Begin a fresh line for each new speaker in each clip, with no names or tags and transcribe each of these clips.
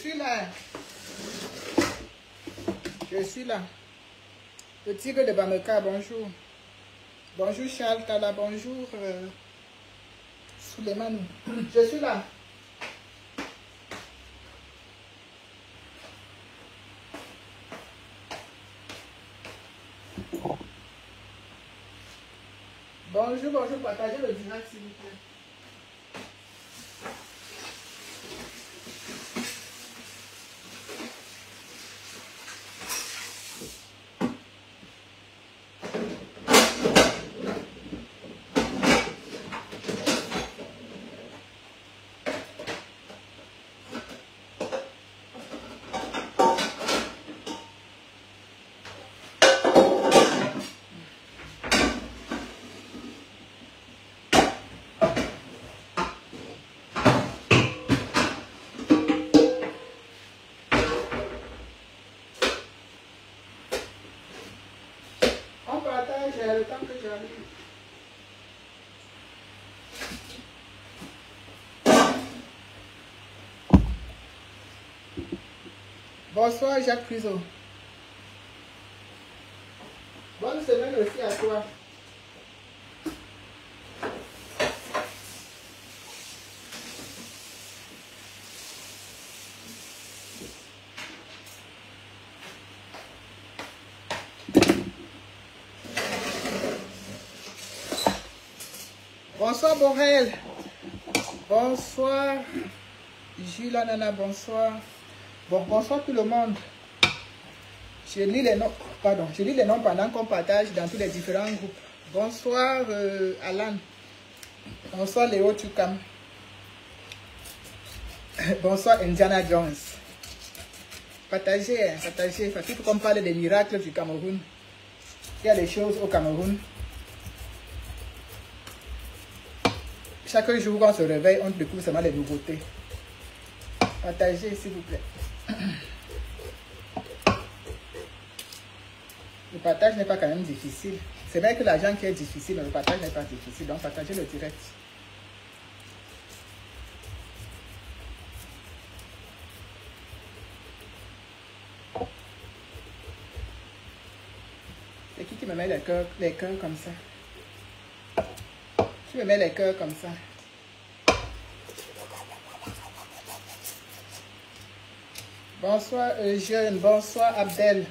suis là. Je suis là. Le tigre de Bameka, bonjour. Bonjour Charles Tala, bonjour Souleymane. Je suis là. Bonjour, bonjour, partagez le direct s'il vous plaît. Le temps que j'arrive. Bonsoir Jacques Priso. Bonne semaine aussi à toi. Bonsoir Borel. Bonsoir Jules Nana, bonsoir. Bon, bonsoir tout le monde. Je lis les noms, pardon, je lis les noms pendant qu'on partage dans tous les différents groupes. Bonsoir Alan. Bonsoir Léo Tukam. Bonsoir Indiana Jones. Partagez, partagez, parce qu'il faut qu'on parle des miracles du Cameroun. Il y a des choses au Cameroun. Chaque jour qu'on se réveille, on découvre seulement les nouveautés. Partagez, s'il vous plaît. Le partage n'est pas quand même difficile. C'est vrai que l'argent qui est difficile, mais le partage n'est pas difficile. Donc, partagez le direct. C'est qui me met les cœurs comme ça? Qui me met les cœurs comme ça? Bonsoir Eugène, bonsoir Abdel.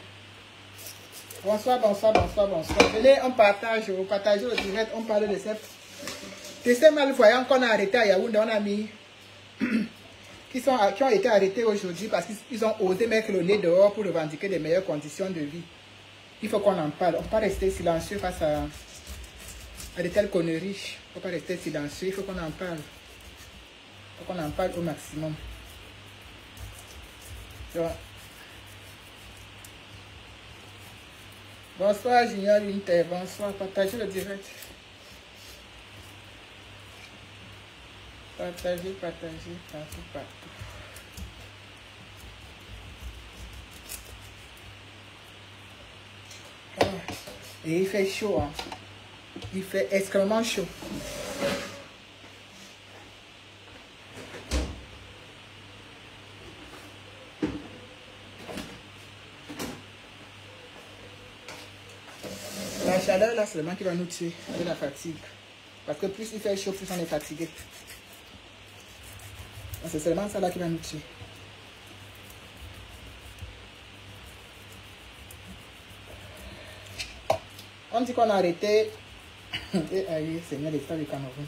Bonsoir, bonsoir, bonsoir, bonsoir. Venez, on partage, on partage le direct, on parle de ces malvoyants qu'on a arrêtés à Yaoundé, on a mis, qui ont été arrêtés aujourd'hui parce qu'ils ont osé mettre le nez dehors pour revendiquer des meilleures conditions de vie. Il faut qu'on en parle. On ne peut pas rester silencieux face à de telles conneries. Il ne faut pas rester silencieux, il faut qu'on en parle. Il faut qu'on en parle au maximum. Donc, bonsoir Junior Winter, bonsoir, partagez le direct. Partagez, partagez, partout, partout. Ah, et il fait chaud, hein. Il fait extrêmement chaud. La chaleur là, c'est le qui va nous tuer de la fatigue. Parce que plus il fait chaud, plus on est fatigué. C'est seulement ça là qui va nous tuer. On dit qu'on a arrêté. Et aïe, Seigneur, l'État du Cameroun.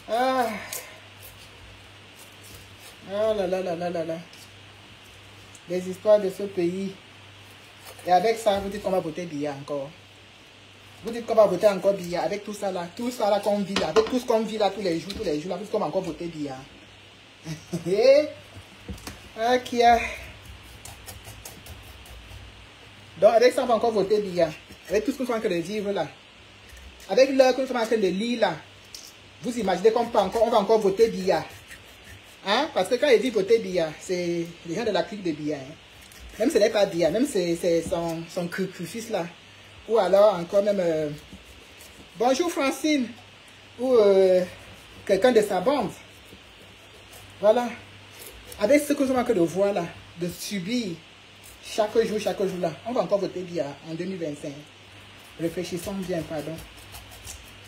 Ah. Oh là là là là là là. Les histoires de ce pays. Et avec ça, vous dites qu'on va voter Biya encore. Vous dites qu'on va voter encore Biya avec tout ça là qu'on vit là, avec tout ce qu'on vit là tous les jours là, vous dites qu'on va encore voter Biya. Ah, qui a. Donc avec ça, on va encore voter Biya. Avec tout ce qu'on est en train de vivre là. Avec l'heure que nous sommes en train de lire là. Vous imaginez qu'on va encore voter Biya. Hein? Parce que quand il dit voter Biya, c'est les gens de la clique de Biya. Hein? Même ce n'est pas Biya, même c'est son crucifix là. Ou alors encore même... bonjour Francine. Ou quelqu'un de sa bande. Voilà. avec ce que nous avons que de voir là, de subir chaque jour là, on va encore voter bien en 2025. Réfléchissons bien, pardon.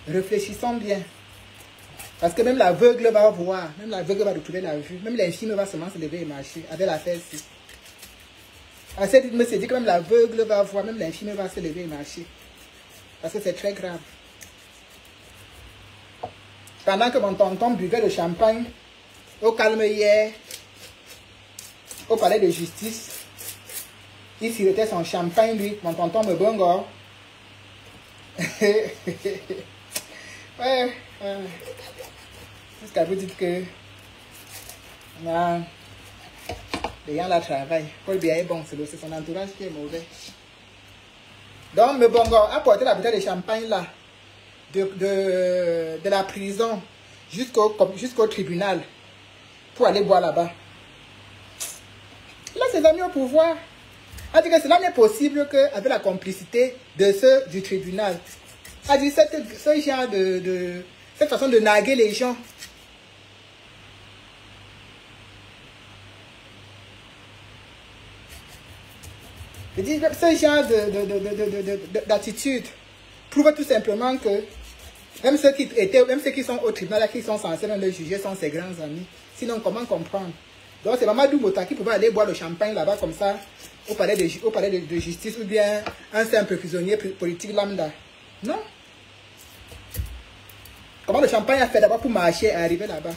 Réfléchissons bien. Parce que même l'aveugle va voir, même l'aveugle va retrouver la vue, même l'infime va seulement se lever et marcher avec la fesse. À cette me s'est dit que même l'aveugle va voir, même l'infime va se lever et marcher. Parce que c'est très grave. Pendant que mon tonton buvait le champagne au calme hier, au palais de justice, il sirotait son champagne, lui, mon tonton me bongo. Ouais. Jusqu'à vous dites que les gens là travaillent. Paul Biya est bon, c'est son entourage qui est mauvais. Donc, me bongo a porté la bouteille de champagne là, de la prison jusqu'au tribunal pour aller boire là-bas. Là, ses amis au pouvoir. A dit que cela n'est possible qu'avec la complicité de ceux du tribunal. A dit cette façon de narguer les gens. Je dis, ce genre d'attitude prouve tout simplement que même ceux qui sont au tribunal, qui sont censés le juger, sont ses grands amis. Sinon, comment comprendre? Donc, c'est Mamadou Bota qui pouvait aller boire le champagne là-bas comme ça, au palais de justice, ou bien un simple prisonnier politique lambda. Non. Comment le champagne a fait d'abord pour marcher et arriver là-bas?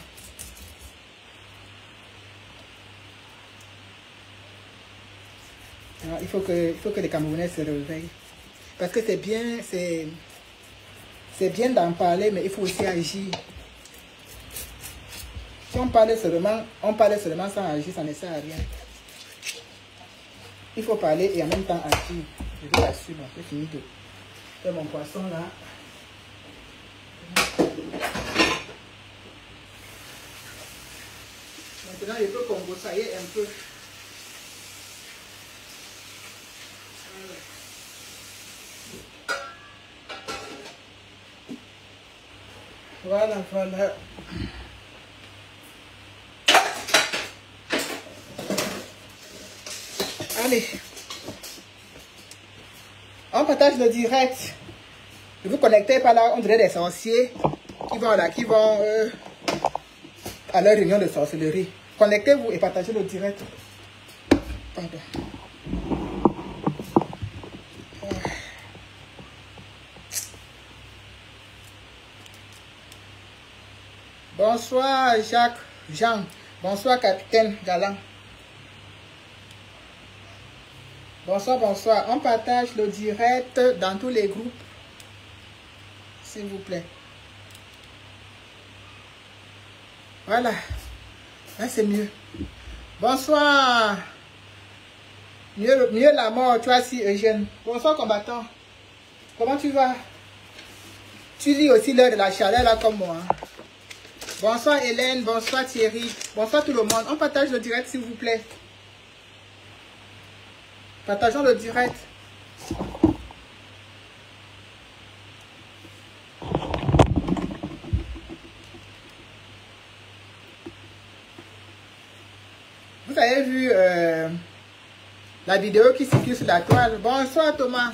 Il faut que les Camerounais se réveillent. Parce que c'est bien d'en parler, mais il faut aussi agir. Si on parle seulement sans agir, ça ne sert à rien. Il faut parler et en même temps agir. Je vais l'assumer. J'ai fini de faire mon poisson là. Maintenant, je peux combosailler un peu. Voilà. Allez. On partage le direct. Ne vous connectez pas là, on dirait des sorciers qui vont à leur réunion de sorcellerie. Connectez-vous et partagez le direct. Pardon. Bonsoir Jean. Bonsoir capitaine Galant. Bonsoir. On partage le direct dans tous les groupes. S'il vous plaît. Voilà. Là, c'est mieux. Bonsoir. Mieux la mort, toi aussi, Eugène. Bonsoir, combattant. Comment tu vas? Tu lis aussi l'heure de la chaleur, là, comme moi. Bonsoir, Hélène. Bonsoir, Thierry. Bonsoir, tout le monde. On partage le direct, s'il vous plaît. Partageons le direct. Vous avez vu la vidéo qui circule sur la toile? Bonsoir Thomas.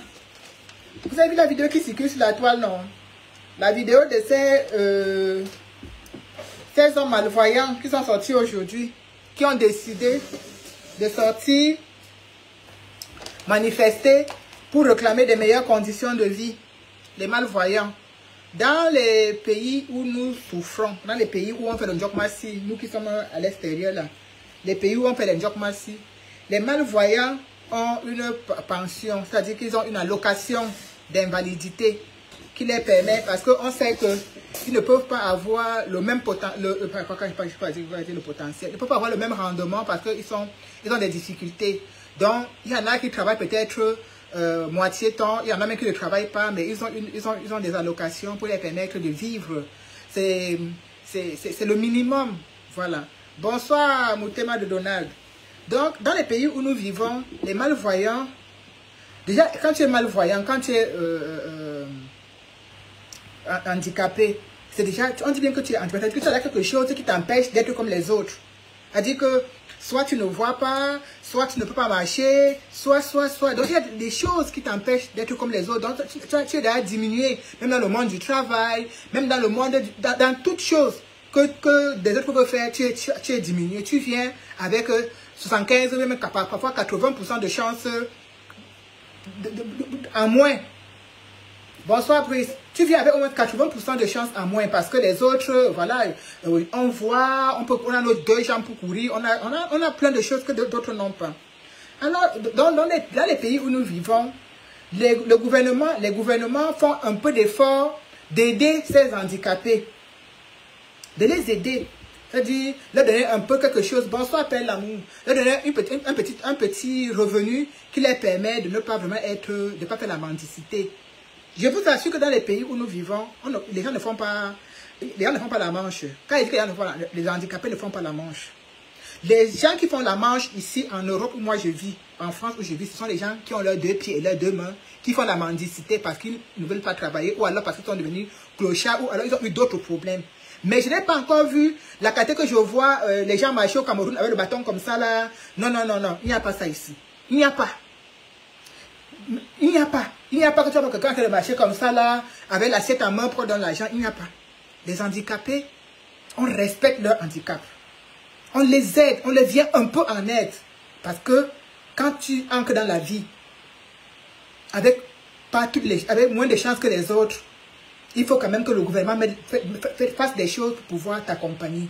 Vous avez vu la vidéo qui circule sur la toile, non? La vidéo de ces hommes malvoyants qui sont sortis aujourd'hui, qui ont décidé de sortir manifester pour réclamer des meilleures conditions de vie, les malvoyants. Dans les pays où nous souffrons, dans les pays où on fait le Ndjokmassi, nous qui sommes à l'extérieur là, les pays où on fait le Ndjokmassi, les malvoyants ont une pension, c'est-à-dire qu'ils ont une allocation d'invalidité qui les permet, parce qu'on sait qu'ils ne peuvent pas avoir le même potentiel, ils ne peuvent pas avoir le même rendement parce qu'ils ont des difficultés. Donc, il y en a qui travaillent peut-être moitié temps, il y en a même qui ne travaillent pas, mais ils ont des allocations pour les permettre de vivre. C'est le minimum. Voilà. Bonsoir, Moutema de Donald. Donc, dans les pays où nous vivons, les malvoyants, déjà, quand tu es malvoyant, quand tu es handicapé, c'est déjà, on dit bien que tu es handicapé, que tu as quelque chose qui t'empêche d'être comme les autres. C'est-à-dire que soit tu ne vois pas, soit tu ne peux pas marcher, soit. Donc il y a des choses qui t'empêchent d'être comme les autres. Donc tu es déjà diminué, même dans le monde du travail, même dans le monde, dans toutes choses que des autres peuvent faire, tu es diminué. Tu viens avec 75, même parfois 80% de chances en moins. Bonsoir Brice. Tu viens avec au moins 80% de chances en moins parce que les autres, voilà, on voit, on a nos 2 jambes pour courir, on a plein de choses que d'autres n'ont pas. Alors, dans les pays où nous vivons, les gouvernements font un peu d'effort d'aider ces handicapés, de les aider. C'est-à-dire, leur donner un peu quelque chose, bonsoir Père l'amour, leur donner un petit revenu qui leur permet de ne pas vraiment de ne pas faire la mendicité. Je vous assure que dans les pays où nous vivons, les gens ne font pas la manche. Quand ils disent que les handicapés ne font pas la manche. Les gens qui font la manche ici en Europe où moi je vis, en France où je vis, ce sont les gens qui ont leurs 2 pieds et leurs 2 mains, qui font la mendicité parce qu'ils ne veulent pas travailler ou alors parce qu'ils sont devenus clochards ou alors ils ont eu d'autres problèmes. Mais je n'ai pas encore vu la qualité que je vois les gens marcher au Cameroun avec le bâton comme ça là. Non, il n'y a pas ça ici. Il n'y a pas. Il n'y a pas que tu vois quelqu'un qui a marché comme ça là, avec l'assiette en main pour donner l'argent. Il n'y a pas. Les handicapés, on respecte leur handicap. On les aide, on les vient un peu en aide. Parce que quand tu entres dans la vie, avec moins de chances que les autres, il faut quand même que le gouvernement fasse des choses pour pouvoir t'accompagner.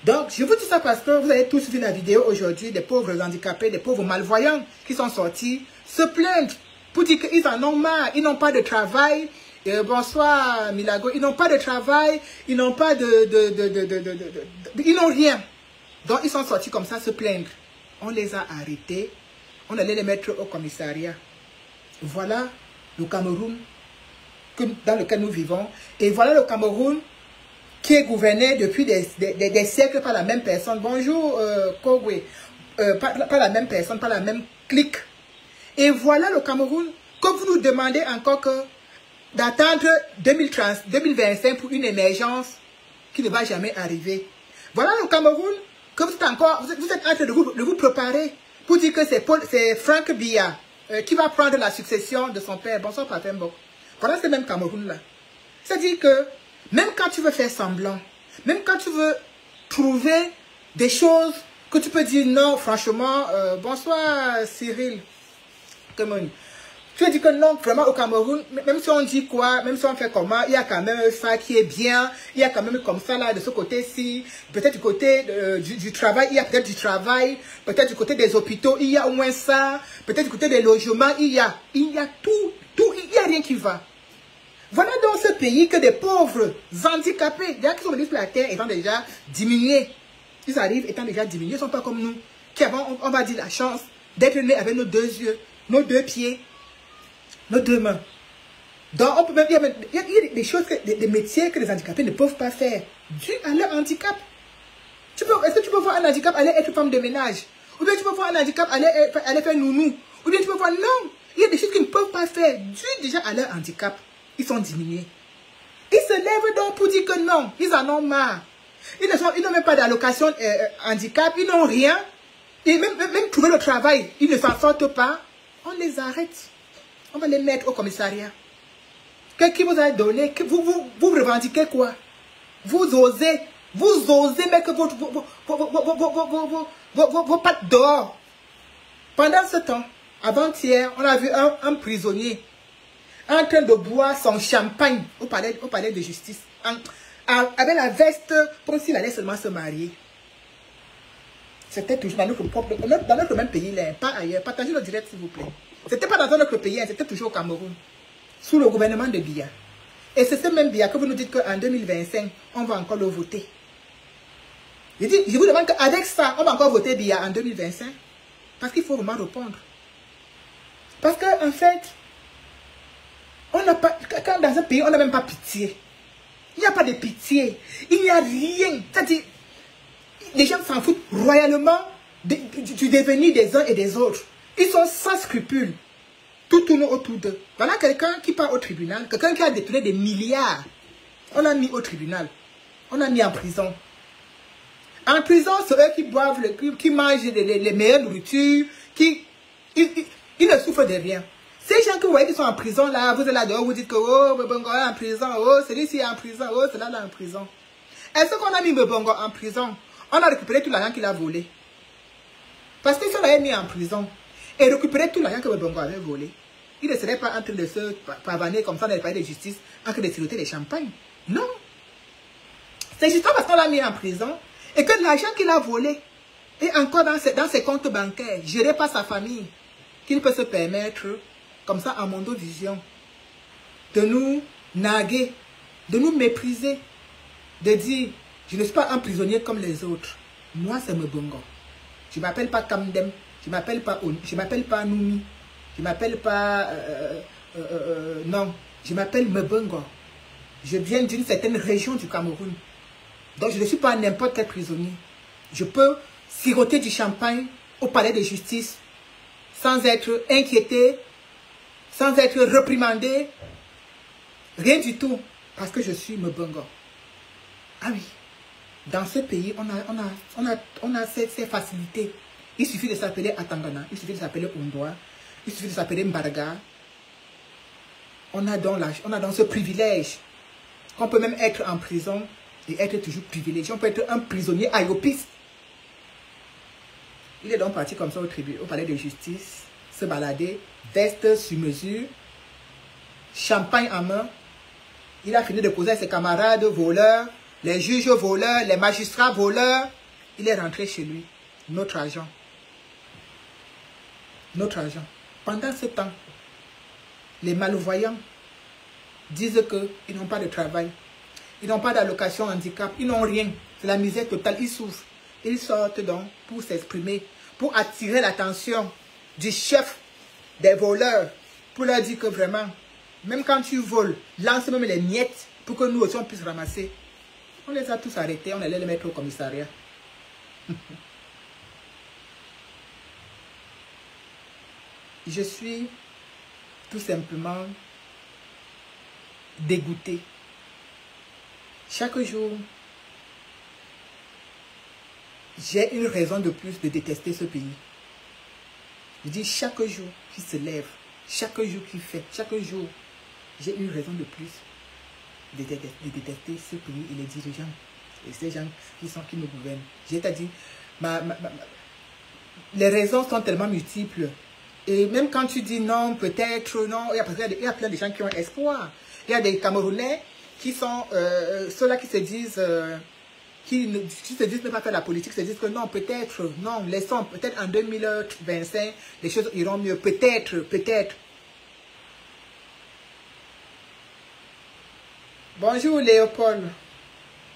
Donc, je vous dis ça parce que vous avez tous vu la vidéo aujourd'hui des pauvres handicapés, des pauvres malvoyants qui sont sortis se plaindre pour dire qu'ils en ont marre, ils n'ont pas de travail. Bonsoir Milago, ils n'ont pas de travail, ils n'ont pas ils n'ont rien. Donc, ils sont sortis comme ça se plaindre. On les a arrêtés, on allait les mettre au commissariat. Voilà le Cameroun dans lequel nous vivons. Et voilà le Cameroun qui est gouverné depuis des siècles par la même personne. Bonjour, Kogwe. Pas la même personne, pas la même clique. Et voilà le Cameroun que vous nous demandez encore d'attendre 2025 pour une émergence qui ne va jamais arriver. Voilà le Cameroun que vous êtes en train de vous préparer pour dire que c'est Franck Biya qui va prendre la succession de son père. Bonsoir, Patembo. Voilà ce même Cameroun-là. C'est-à-dire que même quand tu veux faire semblant, même quand tu veux trouver des choses que tu peux dire non, franchement, bonsoir Cyril, tu as dit que non, vraiment au Cameroun, même si on dit quoi, même si on fait comment, il y a quand même ça qui est bien, il y a quand même comme ça là, de ce côté-ci, peut-être du côté du travail, il y a peut-être du travail, peut-être du côté des hôpitaux, il y a au moins ça, peut-être du côté des logements, il y a tout, il n'y a rien qui va. Voilà dans ce pays que des pauvres handicapés, déjà qui sont venus sur la terre étant déjà diminués, ils arrivent étant déjà diminués, ils ne sont pas comme nous, qui avons, on va dire, la chance d'être nés avec nos 2 yeux, nos 2 pieds, nos 2 mains. Donc, on peut même, il y a des choses, des métiers que les handicapés ne peuvent pas faire, dû à leur handicap. Est-ce que tu peux voir un handicap aller être femme de ménage? Ou bien tu peux voir un handicap aller faire nounou? Ou bien tu peux voir, non, il y a des choses qu'ils ne peuvent pas faire, dû déjà à leur handicap. Ils sont diminués. Ils se lèvent donc pour dire que non, ils en ont marre. Ils n'ont même pas d'allocation handicap, ils n'ont rien. Et même trouver le travail, ils ne s'en sortent pas. On les arrête. On va les mettre au commissariat. Qu'est-ce qui vous a donné? Vous revendiquez quoi? Vous osez mettre vos pattes dehors. Pendant ce temps, avant-hier, on a vu un prisonnier en train de boire son champagne au palais de justice, avec la veste comme s'il allait seulement se marier. C'était toujours dans notre même pays, là, pas ailleurs. Partagez le direct s'il vous plaît. C'était pas dans un autre pays, c'était toujours au Cameroun, sous le gouvernement de Biya. Et c'est ce même Biya que vous nous dites qu'en 2025, on va encore le voter. Je vous demande qu'avec ça, on va encore voter Biya en 2025. Parce qu'il faut vraiment répondre. Parce qu'en fait, on n'a pas, quand dans un pays, on n'a même pas pitié. Il n'y a pas de pitié. Il n'y a rien. C'est-à-dire, les gens s'en foutent royalement du devenir des uns et des autres. Ils sont sans scrupules. Tout tourne autour d'eux. Voilà quelqu'un qui part au tribunal, quelqu'un qui a détourné des milliards. On l'a mis au tribunal. On l'a mis en prison. En prison, c'est eux qui boivent, qui mangent les meilleures nourritures, ils ne souffrent de rien. Ces gens que vous voyez qui sont en prison là, vous êtes là dehors, vous dites que oh, Mbongo est en prison, oh, celui-ci est en prison, oh, celui-là est en prison. Est-ce qu'on a mis Mbongo en prison? On a récupéré tout l'argent qu'il a volé. Parce que si on l'avait mis en prison et récupéré tout l'argent que Mbongo avait volé, il ne serait pas en train de se pavaner comme ça dans les palais de justice, en train de siroter les champagnes. Non. C'est justement parce qu'on l'a mis en prison et que l'argent qu'il a volé est encore dans ses comptes bancaires, géré par sa famille, qu'il peut se permettre, comme ça, en mondovision, de nous narguer, de nous mépriser, de dire, je ne suis pas un prisonnier comme les autres. Moi, c'est Mbongo. Je ne m'appelle pas Kamdem, je ne m'appelle pas Noumi, je ne m'appelle pas... non, je m'appelle Mbongo. Je viens d'une certaine région du Cameroun. Donc, je ne suis pas n'importe quel prisonnier. Je peux siroter du champagne au palais de justice sans être inquiété, sans être reprimandé, rien du tout, parce que je suis Mbongo. Ah oui, dans ce pays, on a ces facilités. Il suffit de s'appeler Atangana, il suffit de s'appeler Ondoa, il suffit de s'appeler Mbarga. On a donc ce privilège qu'on peut même être en prison et être toujours privilégié. On peut être un prisonnier ayopiste. Il est donc parti comme ça au palais de justice, se balader, veste sur mesure, champagne en main. Il a fini de poser ses camarades voleurs, les juges voleurs, les magistrats voleurs. Il est rentré chez lui. Notre argent. Notre argent. Pendant ce temps, les malvoyants disent qu'ils n'ont pas de travail. Ils n'ont pas d'allocation handicap. Ils n'ont rien. C'est la misère totale. Ils souffrent. Ils sortent donc pour s'exprimer, pour attirer l'attention du chef des voleurs, pour leur dire que vraiment, même quand tu voles, lance même les miettes pour que nous aussi on puisse ramasser. On les a tous arrêtés, on allait les mettre au commissariat. Je suis tout simplement dégoûté. Chaque jour, j'ai une raison de plus de détester ce pays. Je dis chaque jour qui se lève, chaque jour qui fait, chaque jour, j'ai une raison de plus de détester ce pays et les dirigeants et ces gens qui nous gouvernent. J'ai dit, les raisons sont tellement multiples. Et même quand tu dis non, peut-être, non, il y a plein de gens qui ont espoir. Il y a des Camerounais qui sont ceux-là qui se disent... qui se disent ne pas faire la politique, se disent que non, peut-être, non, laissons, peut-être en 2025, les choses iront mieux, peut-être, peut-être. Bonjour Léopold,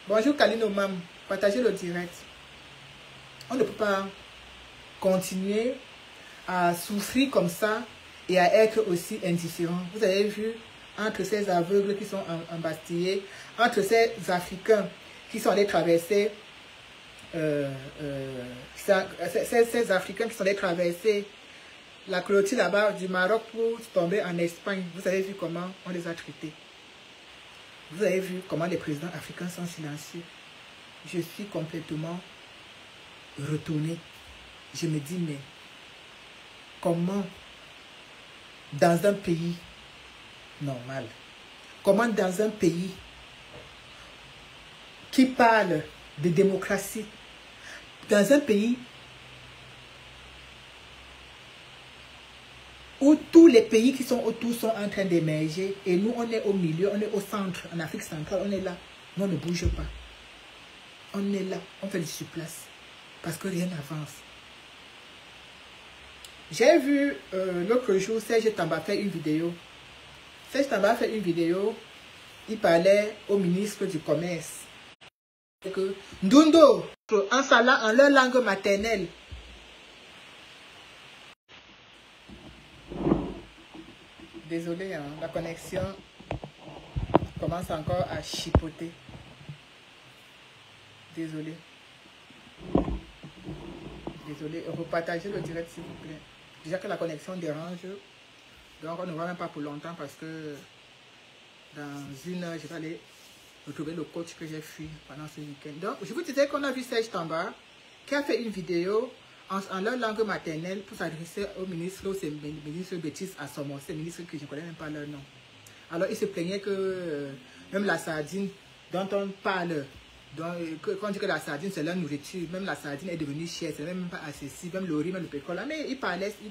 bonjour Kalino Mam, partagez le direct. On ne peut pas continuer à souffrir comme ça et à être aussi indifférent. Vous avez vu, entre ces aveugles qui sont embastillés, entre ces Africains qui sont allés traverser, ces Africains qui sont allés traverser la clôture là-bas du Maroc pour tomber en Espagne. Vous avez vu comment on les a traités. Vous avez vu comment les présidents africains sont silencieux. Je suis complètement retourné. Je me dis, mais comment dans un pays normal, comment dans un pays qui parle de démocratie, dans un pays où tous les pays qui sont autour sont en train d'émerger et nous on est au milieu, on est au centre, en Afrique centrale, on est là, nous on ne bouge pas. On est là, on fait du surplace parce que rien n'avance. J'ai vu l'autre jour Serge Tamba faire une vidéo. Serge Tamba a fait une vidéo, il parlait au ministre du Commerce. Que Ndundo, en leur langue maternelle. Désolé, hein, la connexion commence encore à chipoter. Désolé. Désolé, repartagez le direct s'il vous plaît. Déjà que la connexion dérange, donc on ne va même pas pour longtemps parce que dans une heure, je vais aller retrouver le coach que j'ai fui pendant ce week-end. Donc, je vous disais qu'on a vu Serge Tamba qui a fait une vidéo en leur langue maternelle pour s'adresser au ministre, au ministre bêtise à son c'est ministre que je ne connais même pas leur nom. Alors, il se plaignait que même la sardine dont on parle, quand on dit que la sardine c'est leur nourriture, même la sardine est devenue chère, c'est même pas accessible, même le riz, même le pétrole. Mais il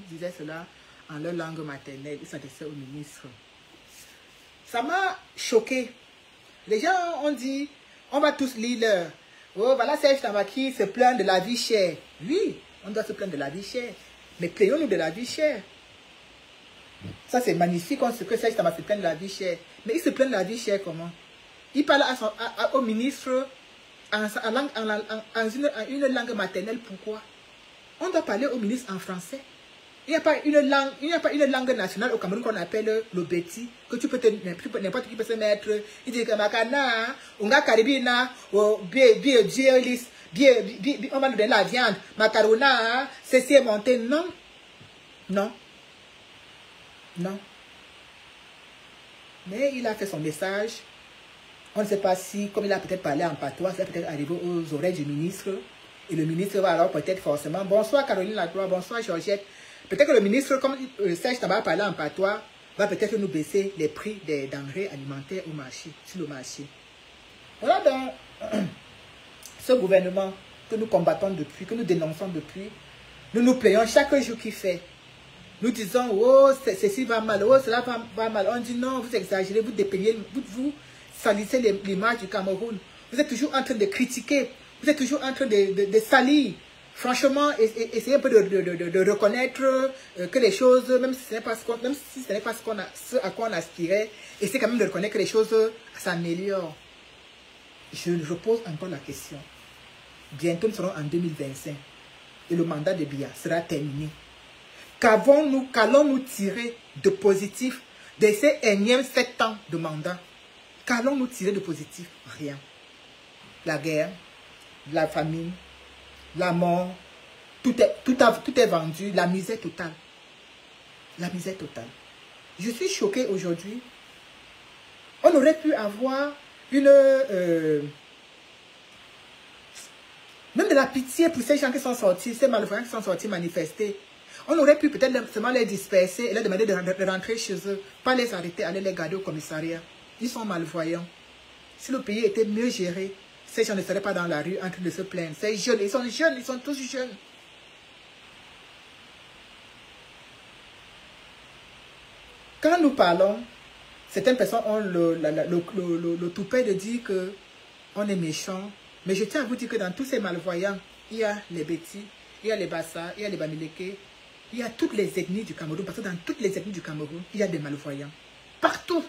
disait cela en leur langue maternelle, il s'adressait au ministre. Ça m'a choqué. Les gens ont dit, on va tous lire leur. Oh, voilà Serge Tamba qui se plaint de la vie chère. Oui, on doit se plaindre de la vie chère. Mais plaignons-nous de la vie chère. Ça, c'est magnifique que Serge Tamba se plaint de la vie chère. Mais il se plaint de la vie chère comment? Il parle au ministre en une langue maternelle. Pourquoi? On doit parler au ministre en français. Il n'y a pas une langue nationale au Cameroun qu'on appelle le beti, que tu peux n'importe qui peut se mettre. Il dit que Makana, Unga Caribina, on va nous donner la viande, macarona, c'est monté. Non. Non. Non. Mais il a fait son message. On ne sait pas si, comme il a peut-être parlé en patois, ça peut-être arrivé aux oreilles du ministre. Et le ministre va alors peut-être forcément. Bonsoir Caroline Lacroix, bonsoir Georgette. Peut-être que le ministre, comme Serge Tamba a parlé en patois, va peut-être nous baisser les prix des denrées alimentaires au marché, sur le marché. Voilà donc ce gouvernement que nous combattons depuis, que nous dénonçons depuis. Nous nous plaignons chaque jour qu'il fait. Nous disons, oh, ceci va mal, oh, cela va mal. On dit non, vous exagérez, vous dépeignez, vous salissez l'image du Cameroun. Vous êtes toujours en train de critiquer, vous êtes toujours en train de salir. Franchement, essayez un peu de reconnaître que les choses, même si ce n'est pas ce à quoi on aspirait, essayez quand même de reconnaître que les choses s'améliorent. Je pose encore la question. Bientôt, nous serons en 2025 et le mandat de Biya sera terminé. Qu'allons-nous tirer de positif de ces énièmes 7 ans de mandat? Qu'allons-nous tirer de positif? Rien. La guerre, la famine, la mort, tout est vendu, la misère totale. La misère totale. Je suis choquée aujourd'hui. On aurait pu avoir même de la pitié pour ces gens qui sont sortis, ces malvoyants qui sont sortis manifester. On aurait pu peut-être seulement les disperser et leur demander de rentrer chez eux, pas les arrêter, aller les garder au commissariat. Ils sont malvoyants. Si le pays était mieux géré, ces gens ne seraient pas dans la rue en train de se plaindre. Ces jeunes, ils sont tous jeunes. Quand nous parlons, certaines personnes ont le toupet de dire qu'on est méchant. Mais je tiens à vous dire que dans tous ces malvoyants, il y a les Bétis, il y a les Bassa, il y a les Bamileke, il y a toutes les ethnies du Cameroun. Parce que dans toutes les ethnies du Cameroun, il y a des malvoyants. Partout.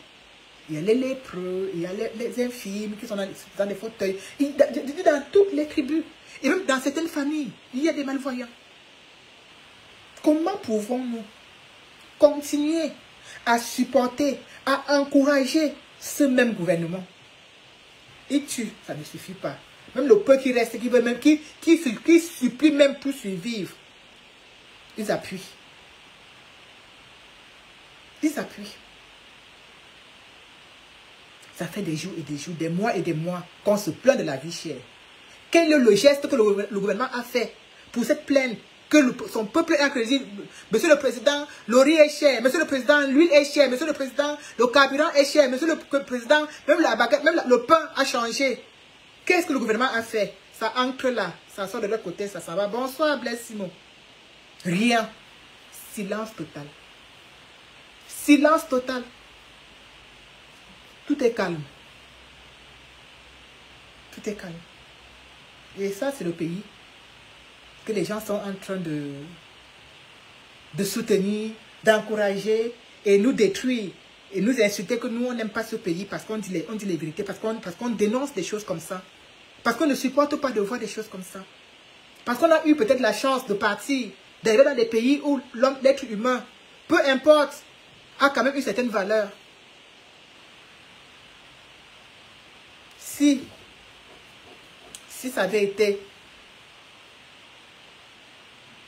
Il y a les lépreux, il y a les infirmes qui sont dans des fauteuils. Dans toutes les tribus, et même dans certaines familles, il y a des malvoyants. Comment pouvons-nous continuer à supporter, à encourager ce même gouvernement? Il tue, ça ne suffit pas. Même le peu qui reste, qui supplie même pour survivre, ils appuient. Ils appuient. Ça fait des jours et des jours, des mois et des mois qu'on se plaint de la vie chère. Quel est le geste que le gouvernement a fait pour cette plainte que son peuple a créé? Monsieur le Président, le riz est cher. Monsieur le Président, l'huile est chère. Monsieur le Président, le carburant est cher. Monsieur le Président, même la baguette, même le pain a changé. Qu'est-ce que le gouvernement a fait? Ça entre là, ça sort de l'autre côté, ça s'en va. Bonsoir Blaise Simon. Rien. Silence total. Silence total. Tout est calme. Tout est calme. Et ça, c'est le pays que les gens sont en train de soutenir, d'encourager et nous détruire. Et nous insulter que nous, on n'aime pas ce pays parce qu'on dit les vérités, parce qu'on dénonce des choses comme ça. Parce qu'on ne supporte pas de voir des choses comme ça. Parce qu'on a eu peut-être la chance de partir, d'arriver dans des pays où l'être humain, peu importe, a quand même une certaine valeur. Si ça avait été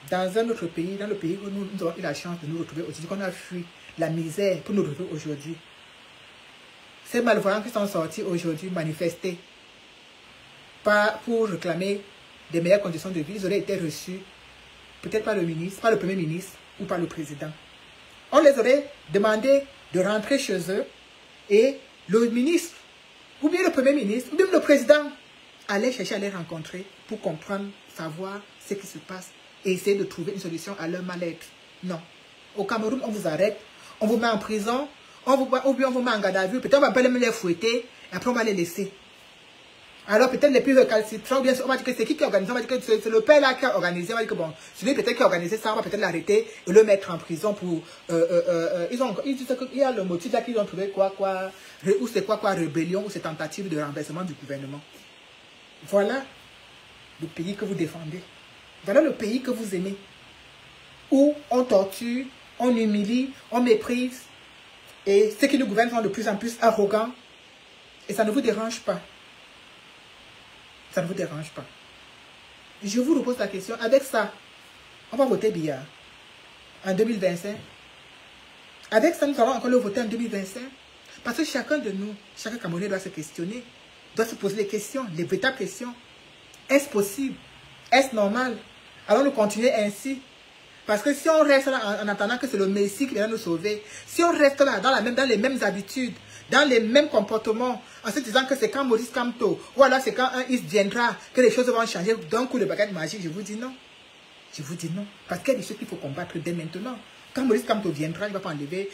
dans un autre pays, dans le pays où nous avons eu la chance de nous retrouver aujourd'hui, qu'on a fui la misère pour nous retrouver aujourd'hui, ces malvoyants qui sont sortis aujourd'hui manifester pour réclamer des meilleures conditions de vie, ils auraient été reçus, peut-être par le ministre, par le premier ministre ou par le président. On les aurait demandé de rentrer chez eux et le ministre, ou bien le premier ministre, ou bien le président, allait chercher à les rencontrer pour comprendre, savoir ce qui se passe et essayer de trouver une solution à leur mal-être. Non. Au Cameroun, on vous arrête, on vous met en prison, ou bien on vous met en garde à vue, peut-être on va pas les fouetter, et après on va les laisser. Alors peut-être les plus récalcitrants, bien sûr, on va dire que c'est qui a organisé, on va dire que c'est le père là qui a organisé, on va dire que bon, celui peut-être qui a organisé ça, on va peut-être l'arrêter et le mettre en prison pour, ils disent qu'il y a le motif là qu'ils ont trouvé ou c'est quoi, rébellion, ou c'est tentative de renversement du gouvernement. Voilà le pays que vous défendez. Voilà le pays que vous aimez. Où on torture, on humilie, on méprise, et ceux qui nous gouvernent sont de plus en plus arrogants, et ça ne vous dérange pas. Ça ne vous dérange pas. Je vous repose la question. Avec ça, on va voter Biya en 2025. Avec ça, nous allons encore le voter en 2025. Parce que chacun de nous, chaque Camerounais doit se questionner, doit se poser les questions, les véritables questions. Est-ce possible? Est-ce normal? Allons-nous continuer ainsi? Parce que si on reste là en attendant que c'est le Messie qui viendra nous sauver, si on reste là dans les mêmes habitudes, dans les mêmes comportements, en se disant que c'est quand Maurice Kamto, ou alors c'est quand un Is viendra, que les choses vont changer d'un coup de baguette magique, je vous dis non. Je vous dis non. Parce qu'il y a des choses qu'il faut combattre dès maintenant. Quand Maurice Kamto viendra, il ne va pas enlever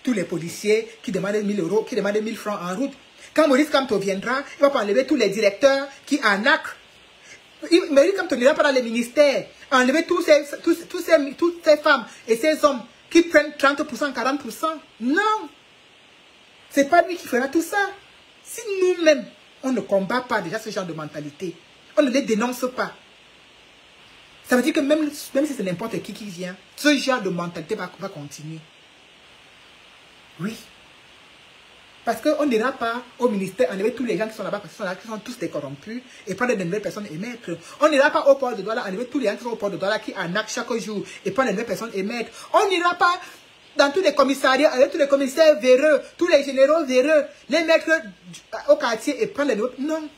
tous les policiers qui demandent 1000 euros, qui demandent 1000 francs en route. Quand Maurice Kamto viendra, il ne va pas enlever tous les directeurs qui arnaquent. Maurice Kamto n'ira pas dans les ministères, enlever toutes ces femmes et ces hommes qui prennent 30%, 40%. Non! C'est pas lui qui fera tout ça. Si nous-mêmes, on ne combat pas déjà ce genre de mentalité, on ne les dénonce pas, ça veut dire que même si c'est n'importe qui vient, ce genre de mentalité va continuer. Oui. Parce qu'on n'ira pas au ministère enlever tous les gens qui sont là-bas, parce qu'ils sont là, qui sont tous des corrompus, et prendre de nouvelles personnes et mettre. On n'ira pas au port de Douala enlever tous les gens qui sont au port de Douala, qui arnaquent chaque jour, et prendre de nouvelles personnes et mettre. On n'ira pas dans tous les commissariats, avec tous les commissaires véreux, tous les généraux véreux, les mettre au quartier et prendre les notes. Non.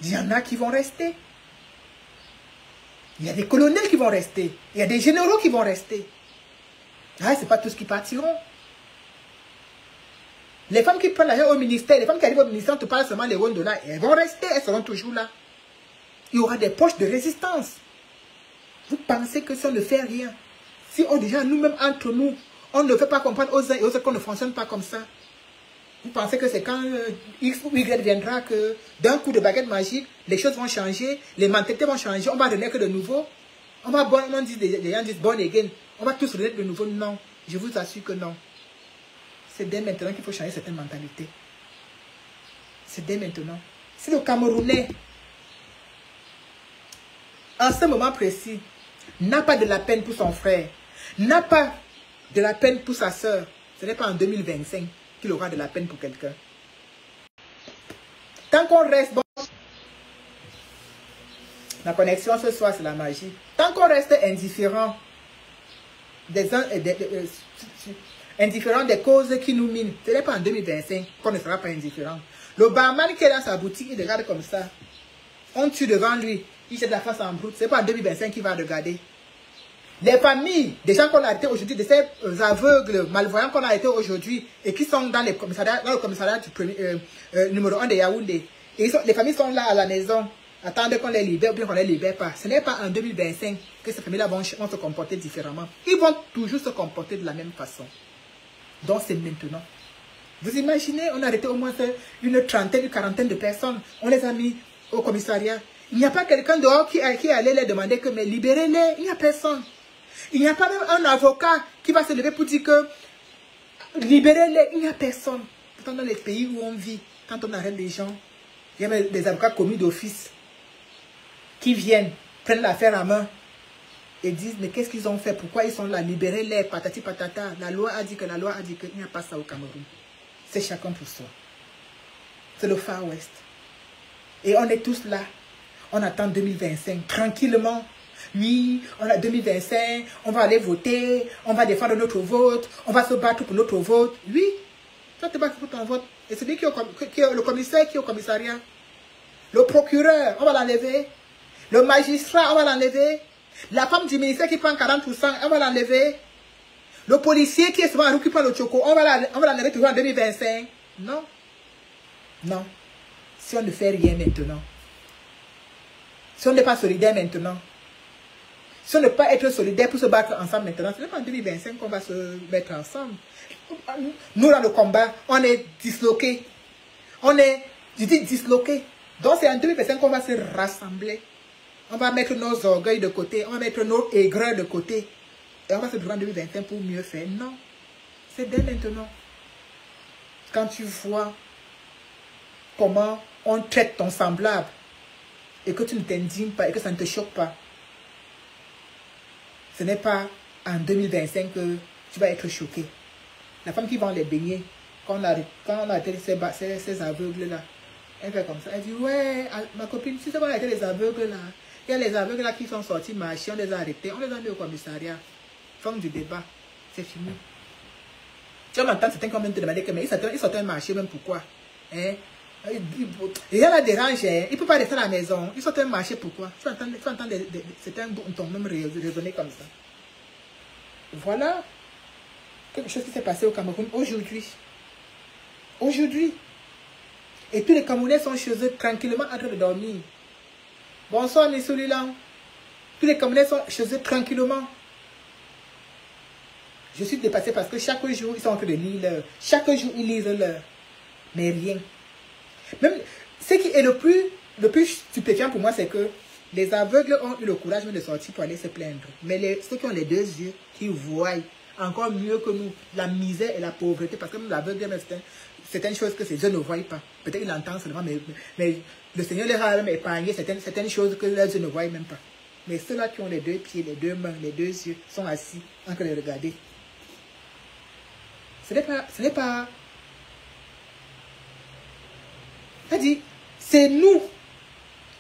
Il y en a qui vont rester. Il y a des colonels qui vont rester. Il y a des généraux qui vont rester. Ah, ce n'est pas tous qui partiront. Les femmes qui prennent l'argent au ministère, les femmes qui arrivent au ministère, on te parle seulement les $1, elles vont rester, elles seront toujours là. Il y aura des poches de résistance. Vous pensez que si on ne fait rien, si on déjà nous-mêmes entre nous, on ne fait pas comprendre aux uns et aux autres qu'on ne fonctionne pas comme ça. Vous pensez que c'est quand X ou Y viendra que d'un coup de baguette magique, les choses vont changer, les mentalités vont changer, on va renaître de nouveau. Les gens disent born again, on va tous renaître de nouveau. Non, je vous assure que non. C'est dès maintenant qu'il faut changer certaines mentalités. C'est dès maintenant. Si le Camerounais, en ce moment précis, n'a pas de la peine pour son frère, n'a pas de la peine pour sa soeur, ce n'est pas en 2025 qu'il aura de la peine pour quelqu'un. Tant qu'on reste bon, la connexion ce soir c'est la magie. Tant qu'on reste indifférent indifférent des causes qui nous minent, ce n'est pas en 2025 qu'on ne sera pas indifférent. Le barman qui est dans sa boutique, il regarde comme ça. On tue devant lui, il jette la face en brute. Ce n'est pas en 2025 qu'il va regarder. Les familles, des gens qu'on a arrêtés aujourd'hui, de ces aveugles, malvoyants qu'on a arrêtés aujourd'hui et qui sont dans le commissariat du numéro 1 de Yaoundé. Et les familles sont là à la maison, attendent qu'on les libère ou bien qu'on ne les libère pas. Ce n'est pas en 2025 que ces familles-là vont se comporter différemment. Ils vont toujours se comporter de la même façon. Donc c'est maintenant. Vous imaginez, on a arrêté au moins une trentaine, une quarantaine de personnes. On les a mis au commissariat. Il n'y a pas quelqu'un dehors qui allait les demander que mais libérez-les. Il n'y a personne. Il n'y a pas même un avocat qui va se lever pour dire que libérez-les. Il n'y a personne. Pourtant, dans les pays où on vit, quand on arrête les gens, il y a des avocats commis d'office qui viennent, prennent l'affaire en main et disent mais qu'est-ce qu'ils ont fait? Pourquoi ils sont là? Libérez-les, patati patata. La loi a dit que, il n'y a pas ça au Cameroun. C'est chacun pour soi. C'est le Far West. Et on est tous là. On attend 2025, tranquillement. Oui, on a 2025, on va aller voter, on va défendre notre vote, on va se battre pour notre vote. Oui, Tu te bats pour ton vote. Et celui qui est le commissaire qui est au commissariat, le procureur, on va l'enlever. Le magistrat, on va l'enlever. La femme du ministère qui prend 40%, on va l'enlever. Le policier qui est souvent à qui prend le choco, on va l'enlever toujours en 2025. Non. Non. Si on ne fait rien maintenant, si on n'est pas solidaire maintenant, si on ne peut pas être solidaire pour se battre ensemble maintenant, ce n'est pas en 2025 qu'on va se mettre ensemble. Nous, dans le combat, on est disloqués. On est, je dis disloqués. Donc, c'est en 2025 qu'on va se rassembler. On va mettre nos orgueils de côté. On va mettre nos aigreurs de côté. Et on va se trouver en 2025 pour mieux faire. Non. C'est dès maintenant. Quand tu vois comment on traite ton semblable et que tu ne t'indignes pas et que ça ne te choque pas, ce n'est pas en 2025 que tu vas être choqué. La femme qui vend les beignets, quand on a été ces aveugles-là, elle fait comme ça. Elle dit, ouais, ma copine, tu sais pas arrêter les aveugles-là. Il y a les aveugles-là qui sont sortis marcher, on les a arrêtés, on les a mis au commissariat. Fin du débat, c'est fini. Tu vas m'entendre certains quand même te demander que mais ils sortent un marché, même pourquoi hein? Il y en a des ranges, hein? Ils ne peuvent pas rester à la maison. Ils sortent un marché, pourquoi? Tu entends certains ton même raisonner comme ça. Voilà quelque chose qui s'est passé au Cameroun aujourd'hui. Aujourd'hui. Et tous les Camerounais sont chez eux tranquillement en train de dormir. Bonsoir, M. Lilan. Tous les Camerounais sont chez eux tranquillement. Je suis dépassée parce que chaque jour, ils sont en train de lire l'heure. Chaque jour, ils lisent l'heure. Mais rien. Même ce qui est le plus stupéfiant pour moi, c'est que les aveugles ont eu le courage de sortir pour aller se plaindre. Mais ceux qui ont les deux yeux, qui voient encore mieux que nous la misère et la pauvreté, parce que même l'aveugle, c'est une chose que ses yeux ne voient pas. Peut-être qu'ils l'entendent seulement, mais le Seigneur leur a même épargné certaines choses que leurs yeux ne voient même pas. Mais ceux-là qui ont les deux pieds, les deux mains, les deux yeux, sont assis en train de regarder. Ce n'est pas... Elle dit, c'est nous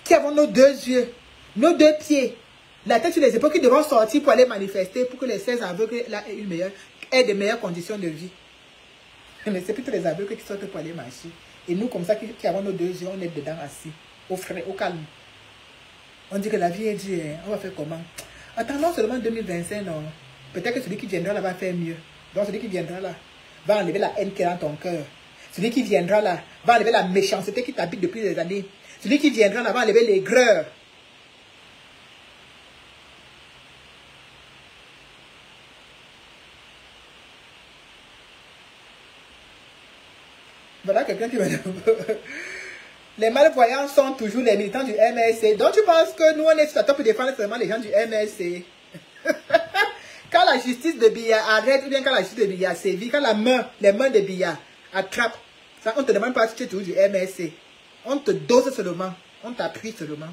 qui avons nos deux yeux, nos deux pieds, la tête sur les épaules qui devront sortir pour aller manifester pour que les 16 aveugles aient de meilleures conditions de vie. Mais c'est plutôt les aveugles qui sortent pour aller marcher. Et nous, comme ça, qui avons nos deux yeux, on est dedans assis, au frais, au calme. On dit que la vie est dure, hein? On va faire comment? Attendons seulement 2025, non? Peut-être que celui qui viendra là va faire mieux. Donc celui qui viendra là va enlever la haine qui est dans ton cœur. Celui qui viendra là va enlever la méchanceté qui t'habite depuis des années. Celui qui viendra là va enlever l'aigreur. Voilà quelqu'un qui va dire... Les malvoyants sont toujours les militants du MLC. Donc tu penses que nous on est sur la top pour défendre seulement les gens du MLC? Quand la justice de Biya arrête, ou bien quand la justice de Biya sévit, quand les mains de Biya attrapent, ça, on ne te demande pas si tu es toujours du MLC. On te dose seulement, on t'appuie seulement.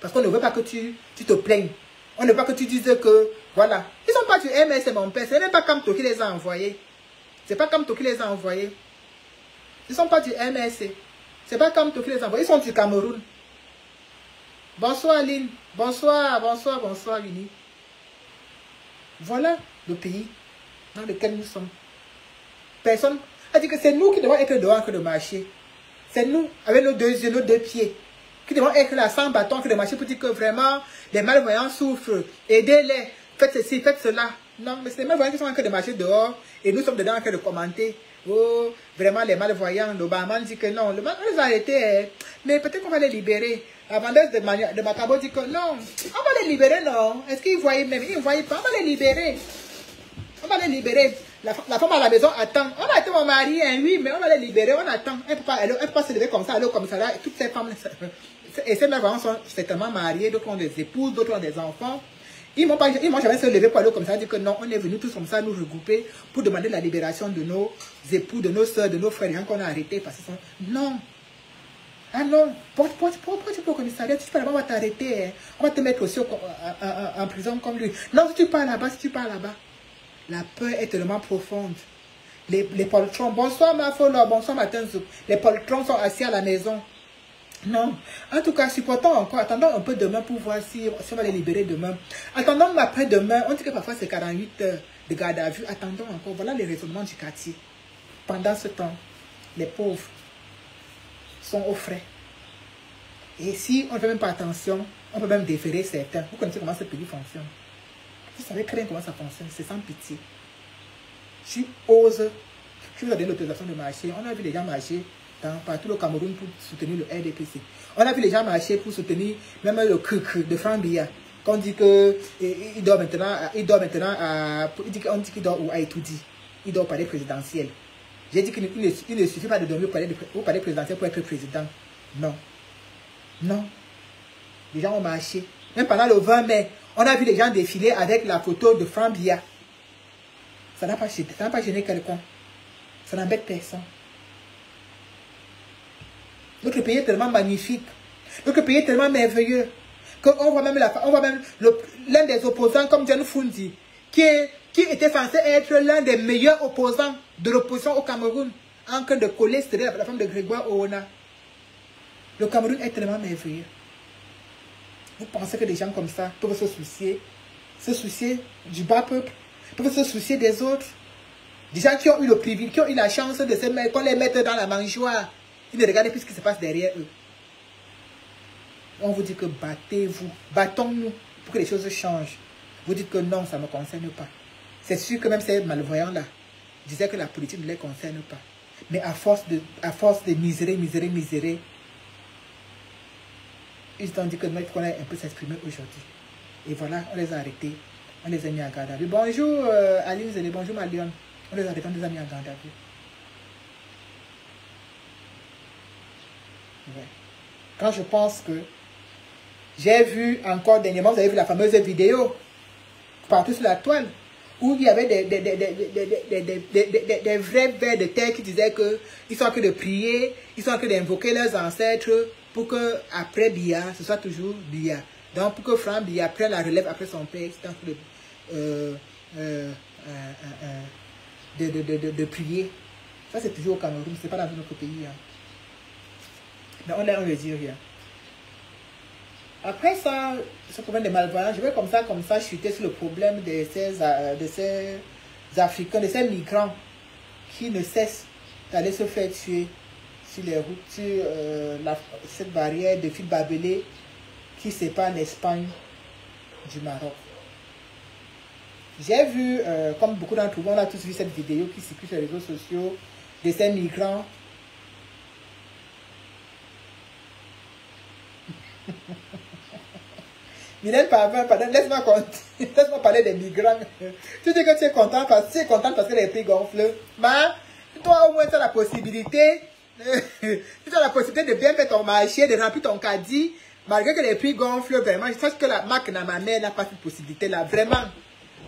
Parce qu'on ne veut pas que tu te plaignes. On ne veut pas que tu dises que, voilà. Ils ne sont pas du MLC, mon père. Ce n'est pas Kamto qui les a envoyés. C'est pas Kamto qui les a envoyés. Ils ne sont pas du MLC. C'est pas Kamto qui les a envoyés. Ils sont du Cameroun. Bonsoir, Aline. Bonsoir, bonsoir, bonsoir, Winnie. Voilà le pays dans lequel nous sommes. Personne a dit que c'est nous qui devons être dehors que de marcher. C'est nous, avec nos deux yeux, nos deux pieds, qui devons être là sans bâton que de marcher pour dire que vraiment les malvoyants souffrent. Aidez-les, faites ceci, faites cela. Non, mais c'est les malvoyants qui sont en train de marcher dehors et nous sommes dedans en train de commenter. Oh, vraiment les malvoyants, le barman dit que non, on les a arrêtés, mais peut-être qu'on va les libérer. La vendeuse de Macabo dit que non, on va les libérer, non. Est-ce qu'ils voyaient même? Ils ne voyaient pas, on va les libérer. On va les libérer. La femme à la maison attend. On a été mon mari, hein, oui, mais on va les libérer, on attend. Elle ne peut pas se lever comme ça, aller au commissariat. Toutes ces femmes, et ces malvoyants sont certainement mariées, d'autres ont des épouses, d'autres ont des enfants. Ils m'ont jamais se lever pour aller au commissariat, dire que non, on est venus tous comme ça nous regrouper pour demander la libération de nos époux, de nos soeurs, de nos frères, les gens qu'on a arrêtés. Parce que non. Ah non, pourquoi tu peux au commissariat, tu peux là-bas, on va t'arrêter, hein. On va te mettre aussi en prison comme lui. Non, si tu pars là-bas, la peur est tellement profonde. Les poltrons, bonsoir ma folle, bonsoir ma Tenzo. Les poltrons sont assis à la maison. Non, en tout cas, supportons encore, attendons un peu demain pour voir si on va les libérer demain. Attendons après-demain, on dit que parfois c'est 48 heures de garde à vue, attendons encore, voilà les raisonnements du quartier. Pendant ce temps, les pauvres sont aux frais. Et si on ne fait même pas attention, on peut même déférer certains. Vous connaissez comment ce pays fonctionne. Vous savez très bien comment ça fonctionne. C'est sans pitié. Tu oses. Tu vous as donné l'autorisation de marcher. On a vu les gens marcher partout au Cameroun pour soutenir le RDPC. On a vu les gens marcher pour soutenir même le CRC de Franck Biya. Qu'on dit qu'il dort maintenant à... On dit qu'il dort à Etoudi. Il dort au palais présidentiel. J'ai dit qu'il ne suffit pas de dormir au palais présidentiel pour être président. Non. Non. Les gens ont marché. Même pendant le 20 mai, on a vu les gens défiler avec la photo de Franck Biya. Ça n'a pas gêné quelqu'un. Ça n'embête personne. Notre pays est tellement magnifique. Notre pays est tellement merveilleux. Qu'on voit même l'un des opposants comme John Fundi, qui était censé être l'un des meilleurs opposants de l'opposition au Cameroun, en train de coller la femme de Grégoire Oona. Le Cameroun est tellement merveilleux. Vous pensez que des gens comme ça peuvent se soucier du bas peuple, peuvent se soucier des autres, des gens qui ont eu le privilège, qui ont eu la chance de se mettre, qu'on les mette dans la mangeoire. Ils ne regardent plus ce qui se passe derrière eux. On vous dit que battez-vous, battons-nous pour que les choses changent. Vous dites que non, ça ne me concerne pas. C'est sûr que même ces malvoyants-là disaient que la politique ne les concerne pas. Mais à force de misérer, ils ont dit que nous, il faut qu'on ait un peu s'exprimer aujourd'hui. Et voilà, on les a arrêtés. On les a mis en garde à vue. Bonjour Aline Zélé, bonjour Malion. On les a arrêtés, on les a mis en garde à vue. Ouais. Quand je pense que j'ai vu encore dernièrement, vous avez vu la fameuse vidéo partout sur la toile, où il y avait des vrais vers de terre qui disaient qu'ils sont en train de prier, ils sont en train d'invoquer leurs ancêtres pour que après Biya, ce soit toujours Biya. Donc pour que Franck Biya prenne la relève après son père, c'est en train de prier. Ça c'est toujours au Cameroun, c'est pas dans notre pays. Hein. Mais on ne dit rien. Après ça, ce problème des malvoyants, je vais comme ça chuter sur le problème de ces Africains, de ces migrants qui ne cessent d'aller se faire tuer sur les routes, sur cette barrière de fil barbelé qui sépare l'Espagne du Maroc. J'ai vu, comme beaucoup d'entre vous, on a tous vu cette vidéo qui circule sur les réseaux sociaux de ces migrants. Mylène Pavin, laisse-moi parler des migrants. Tu dis que tu es content parce que les prix gonflent. Mais toi au moins tu as la possibilité de bien faire ton marché, de remplir ton caddie. Malgré que les prix gonflent vraiment, je sache que la marque dans ma mère n'a pas cette possibilité là, vraiment.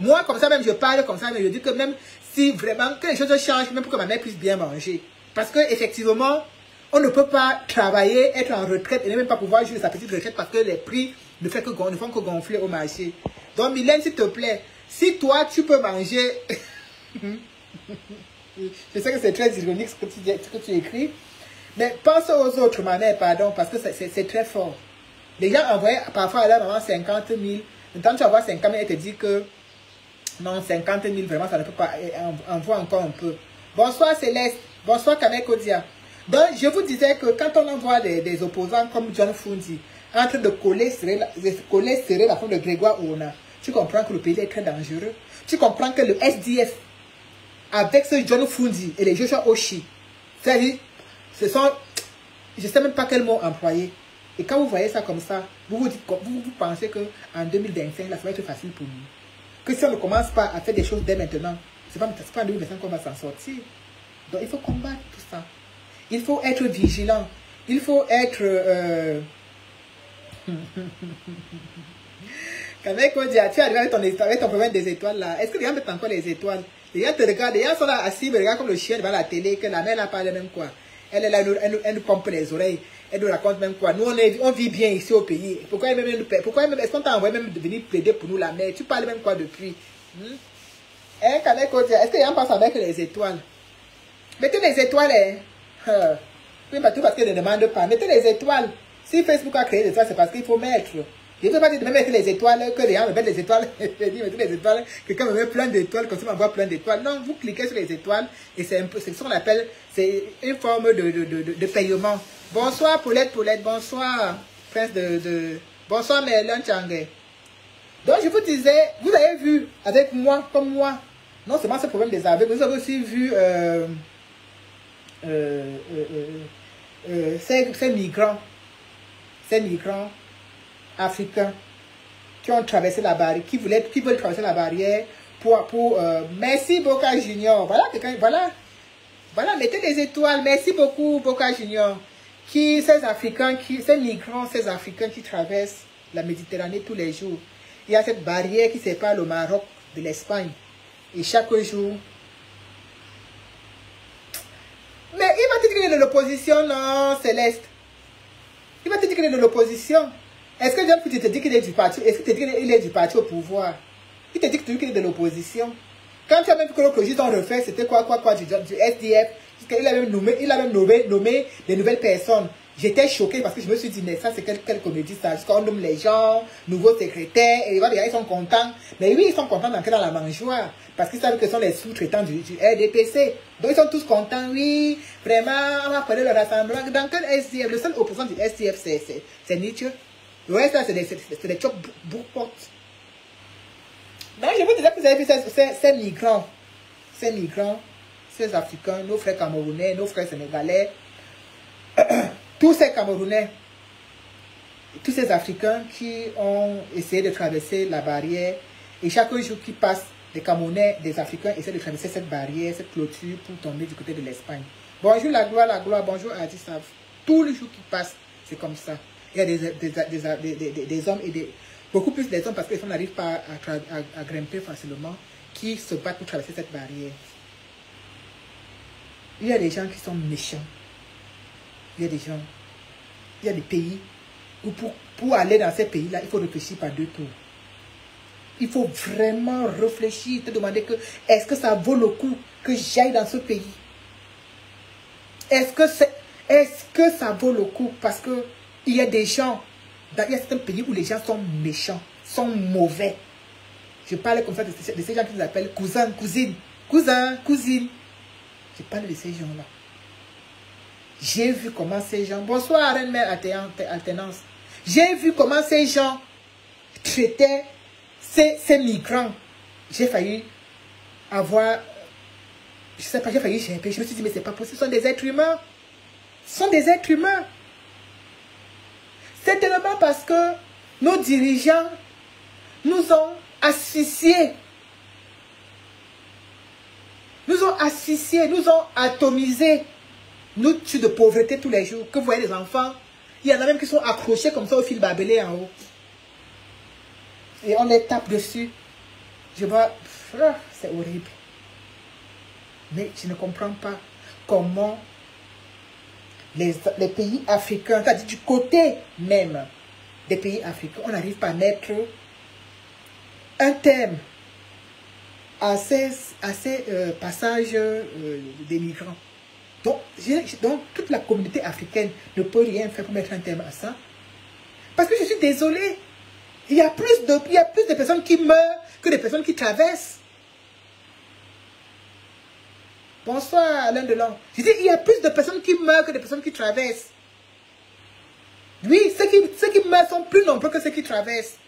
Moi comme ça même je parle comme ça, mais je dis que même si vraiment que les choses changent, même pour que ma mère puisse bien manger. Parce que effectivement, on ne peut pas travailler, être en retraite et ne même pas pouvoir jouer sa petite retraite parce que les prix ne font que gonfler au marché. Donc Mylène, s'il te plaît, si toi tu peux manger, je sais que c'est très ironique ce que tu écris, mais pense aux autres, ma mère, pardon, parce que c'est très fort. Les gens envoient parfois à leur maman 50 000, quand tu envoies 50 000, elle te dit que non, 50 000, vraiment ça ne peut pas, envoie encore un peu. Bonsoir Céleste, bonsoir Kamel Kodia. Donc, je vous disais que quand on envoie des opposants comme John Fundi en train de coller serrer la femme de Grégoire Oona, tu comprends que le pays est très dangereux. Tu comprends que le SDF, avec ce John Fundi et les Joshua Oshi, c'est-à-dire, ce sont, je ne sais même pas quel mot employer. Et quand vous voyez ça comme ça, vous pensez qu'en 2025, là, ça va être facile pour nous. Que si on ne commence pas à faire des choses dès maintenant, ce n'est pas en 2025 qu'on va s'en sortir. Donc, il faut combattre tout ça. Il faut être vigilant. Il faut être... Quand tu arrives avec ton problème des étoiles là, est-ce que les gens mettent encore les étoiles? Les gens te regardent, les gens sont là assis, me regardent comme le chien devant la télé, que la mère n'a pas le même quoi. Elle est là, elle nous pompe les oreilles, elle nous raconte même quoi. Nous, on vit bien ici au pays. Pourquoi est-ce qu'on t'a envoyé même de venir plaider pour nous la mère? Tu parles même quoi depuis? Est-ce que les gens passent avec les étoiles? Mettez les étoiles, oui, parce qu'elle ne demande pas. Mettez les étoiles. Si Facebook a créé des étoiles, c'est parce qu'il faut mettre. Je ne veux pas dire de me mettre les étoiles, que les gens me mettent les étoiles. Je dis, mettez les étoiles, quelqu'un me met plein d'étoiles, comme ça m'envoie plein d'étoiles. Non, vous cliquez sur les étoiles et c'est un peu, c'est ce qu'on appelle, c'est une forme de paiement. Bonsoir Paulette, bonsoir Prince bonsoir Merlin Tchangé. Donc je vous disais, vous avez vu avec moi, comme moi, non seulement ce problème des aveugles, vous avez aussi vu ces migrants africains qui ont traversé la barrière, qui veulent traverser la barrière pour merci Boca Junior. Voilà quelqu'un, voilà, mettez des étoiles. Merci beaucoup Boca Junior. Ces migrants, ces Africains qui traversent la Méditerranée tous les jours. Il y a cette barrière qui sépare le Maroc de l'Espagne. Et chaque jour. Mais il va te dire qu'il est de l'opposition, non, Céleste. Il va te dire qu'il est de l'opposition. Est-ce que Jean te dit qu'il est du parti? Est-ce qu'il te dit qu'il est du parti au pouvoir? Il te dit qu'il est de l'opposition. Quand tu as même vu que l'autre jour, ont refait, c'était quoi, du SDF. Il a même nommé des nouvelles personnes. J'étais choquée parce que je me suis dit, mais ça, c'est quelle comédie ça? Jusqu'à on nomme les gens, nouveaux secrétaires, et voilà, ils sont contents. Mais oui, ils sont contents d'entrer dans la mangeoire. Parce qu'ils savent que ce sont les sous-traitants du RDPC. Donc, ils sont tous contents, oui. Vraiment, on va parler le rassemblement. Dans quel SDF? Le seul opposant du SDF, c'est Nietzsche. Le reste, là, c'est des chocs bourg-portes. Donc, je vous disais que vous avez vu ces migrants, ces Africains, nos frères Camerounais, nos frères Sénégalais, tous ces Camerounais, tous ces Africains qui ont essayé de traverser la barrière, et chaque jour qui passe, des Camerounais, des Africains essaient de traverser cette barrière, cette clôture pour tomber du côté de l'Espagne. Bonjour la gloire, bonjour Adisav. Tous les jours qui passent, c'est comme ça. Il y a des hommes et beaucoup plus des hommes parce qu'ils n'arrivent pas à grimper facilement, qui se battent pour traverser cette barrière. Il y a des gens qui sont méchants. Il y a des pays où pour aller dans ces pays-là, il faut réfléchir par 2 tours. Il faut vraiment réfléchir, te demander que est-ce que ça vaut le coup que j'aille dans ce pays? Est-ce que ça vaut le coup? Parce que il y a des gens, il y a certains pays où les gens sont méchants, sont mauvais. Je parle comme ça de ces gens qui nous appellent cousins, cousines. Cousin, cousine. Je parle de ces gens-là. J'ai vu comment ces gens... Bonsoir, Reine-Mère Alternance. J'ai vu comment ces gens traitaient ces migrants. J'ai failli avoir... Je sais pas, j'ai failli grimper. Je me suis dit, mais c'est pas possible. Ce sont des êtres humains. Ce sont des êtres humains. C'est tellement parce que nos dirigeants nous ont asphyxiés. Nous ont asphyxiés, nous ont atomisés. Nous tuons de pauvreté tous les jours. Que vous voyez les enfants, il y en a même qui sont accrochés comme ça au fil barbelé en haut. Et on les tape dessus. Je vois, c'est horrible. Mais je ne comprends pas comment les pays africains, c'est-à-dire du côté même des pays africains, on n'arrive pas à mettre un thème à ces passages des migrants. Donc, toute la communauté africaine ne peut rien faire pour mettre un terme à ça. Parce que je suis désolée. Il y a plus de personnes qui meurent que de personnes qui traversent. Bonsoir Alain Delon. Je dis, il y a plus de personnes qui meurent que de personnes qui traversent. Oui, ceux qui meurent sont plus nombreux que ceux qui traversent.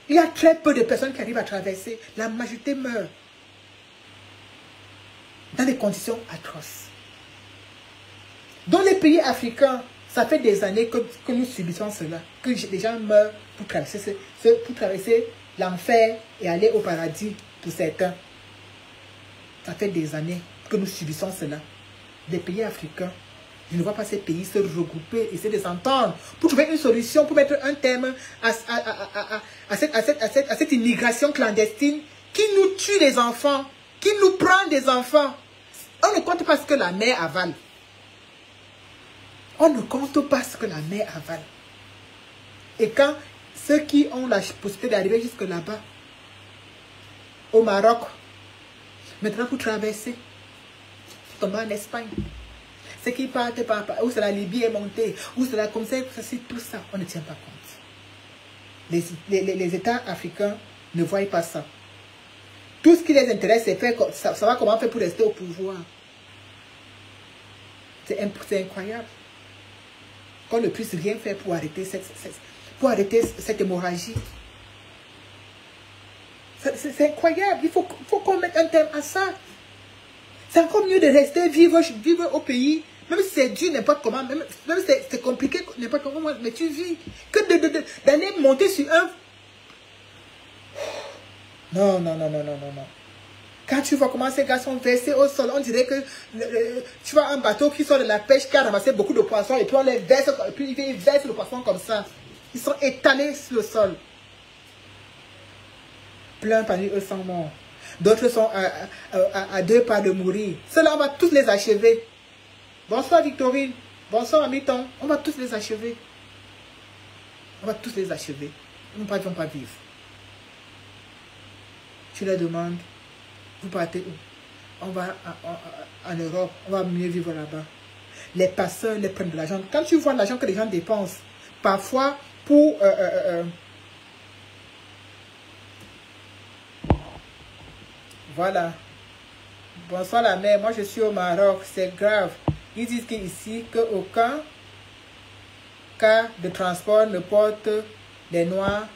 Il y a très peu de personnes qui arrivent à traverser. La majorité meurt. Dans des conditions atroces. Dans les pays africains, ça fait des années que nous subissons cela. Que les gens meurent pour traverser l'enfer et aller au paradis pour certains. Ça fait des années que nous subissons cela. Des pays africains, je ne vois pas ces pays se regrouper, essayer de s'entendre pour trouver une solution, pour mettre un terme à cette immigration clandestine qui nous tue les enfants, qui nous prend des enfants. On ne compte pas ce que la mère avale. On ne compte pas ce que la mère avale. Et quand ceux qui ont la possibilité d'arriver jusque là-bas, au Maroc, maintenant pour traverser, tomber en Espagne, ceux qui partent par où c'est la Libye est montée, où c'est la comme ça, tout ça, on ne tient pas compte. Les États africains ne voient pas ça. Tout ce qui les intéresse, c'est savoir comment faire pour rester au pouvoir. C'est incroyable. Qu'on ne puisse rien faire pour arrêter cette hémorragie. C'est incroyable. Il faut qu'on mette un terme à ça. C'est encore mieux de rester vivre au pays. Même si c'est dur n'importe comment, même si c'est compliqué n'importe comment, mais tu vis. Que d'aller monter sur un... Non. Quand tu vois comment ces gars sont versés au sol, on dirait que tu vois un bateau qui sort de la pêche, qui a ramassé beaucoup de poissons, et puis on les verse, et puis ils versent le poisson comme ça. Ils sont étalés sur le sol. Plein parmi eux sont morts. D'autres sont à 2 pas de mourir. Ceux-là, on va tous les achever. Bonsoir Victorine. Bonsoir Amiton. On va tous les achever. On va tous les achever. Ils ne vont pas vivre. Tu leur demandes, vous partez où? On va en Europe, on va mieux vivre là-bas. Les passeurs les prennent de l'argent. Quand tu vois l'argent que les gens dépensent, parfois pour... voilà. Bonsoir la mère, moi je suis au Maroc, c'est grave. Ils disent qu'ici, qu'aucun cas de transport ne porte des noirs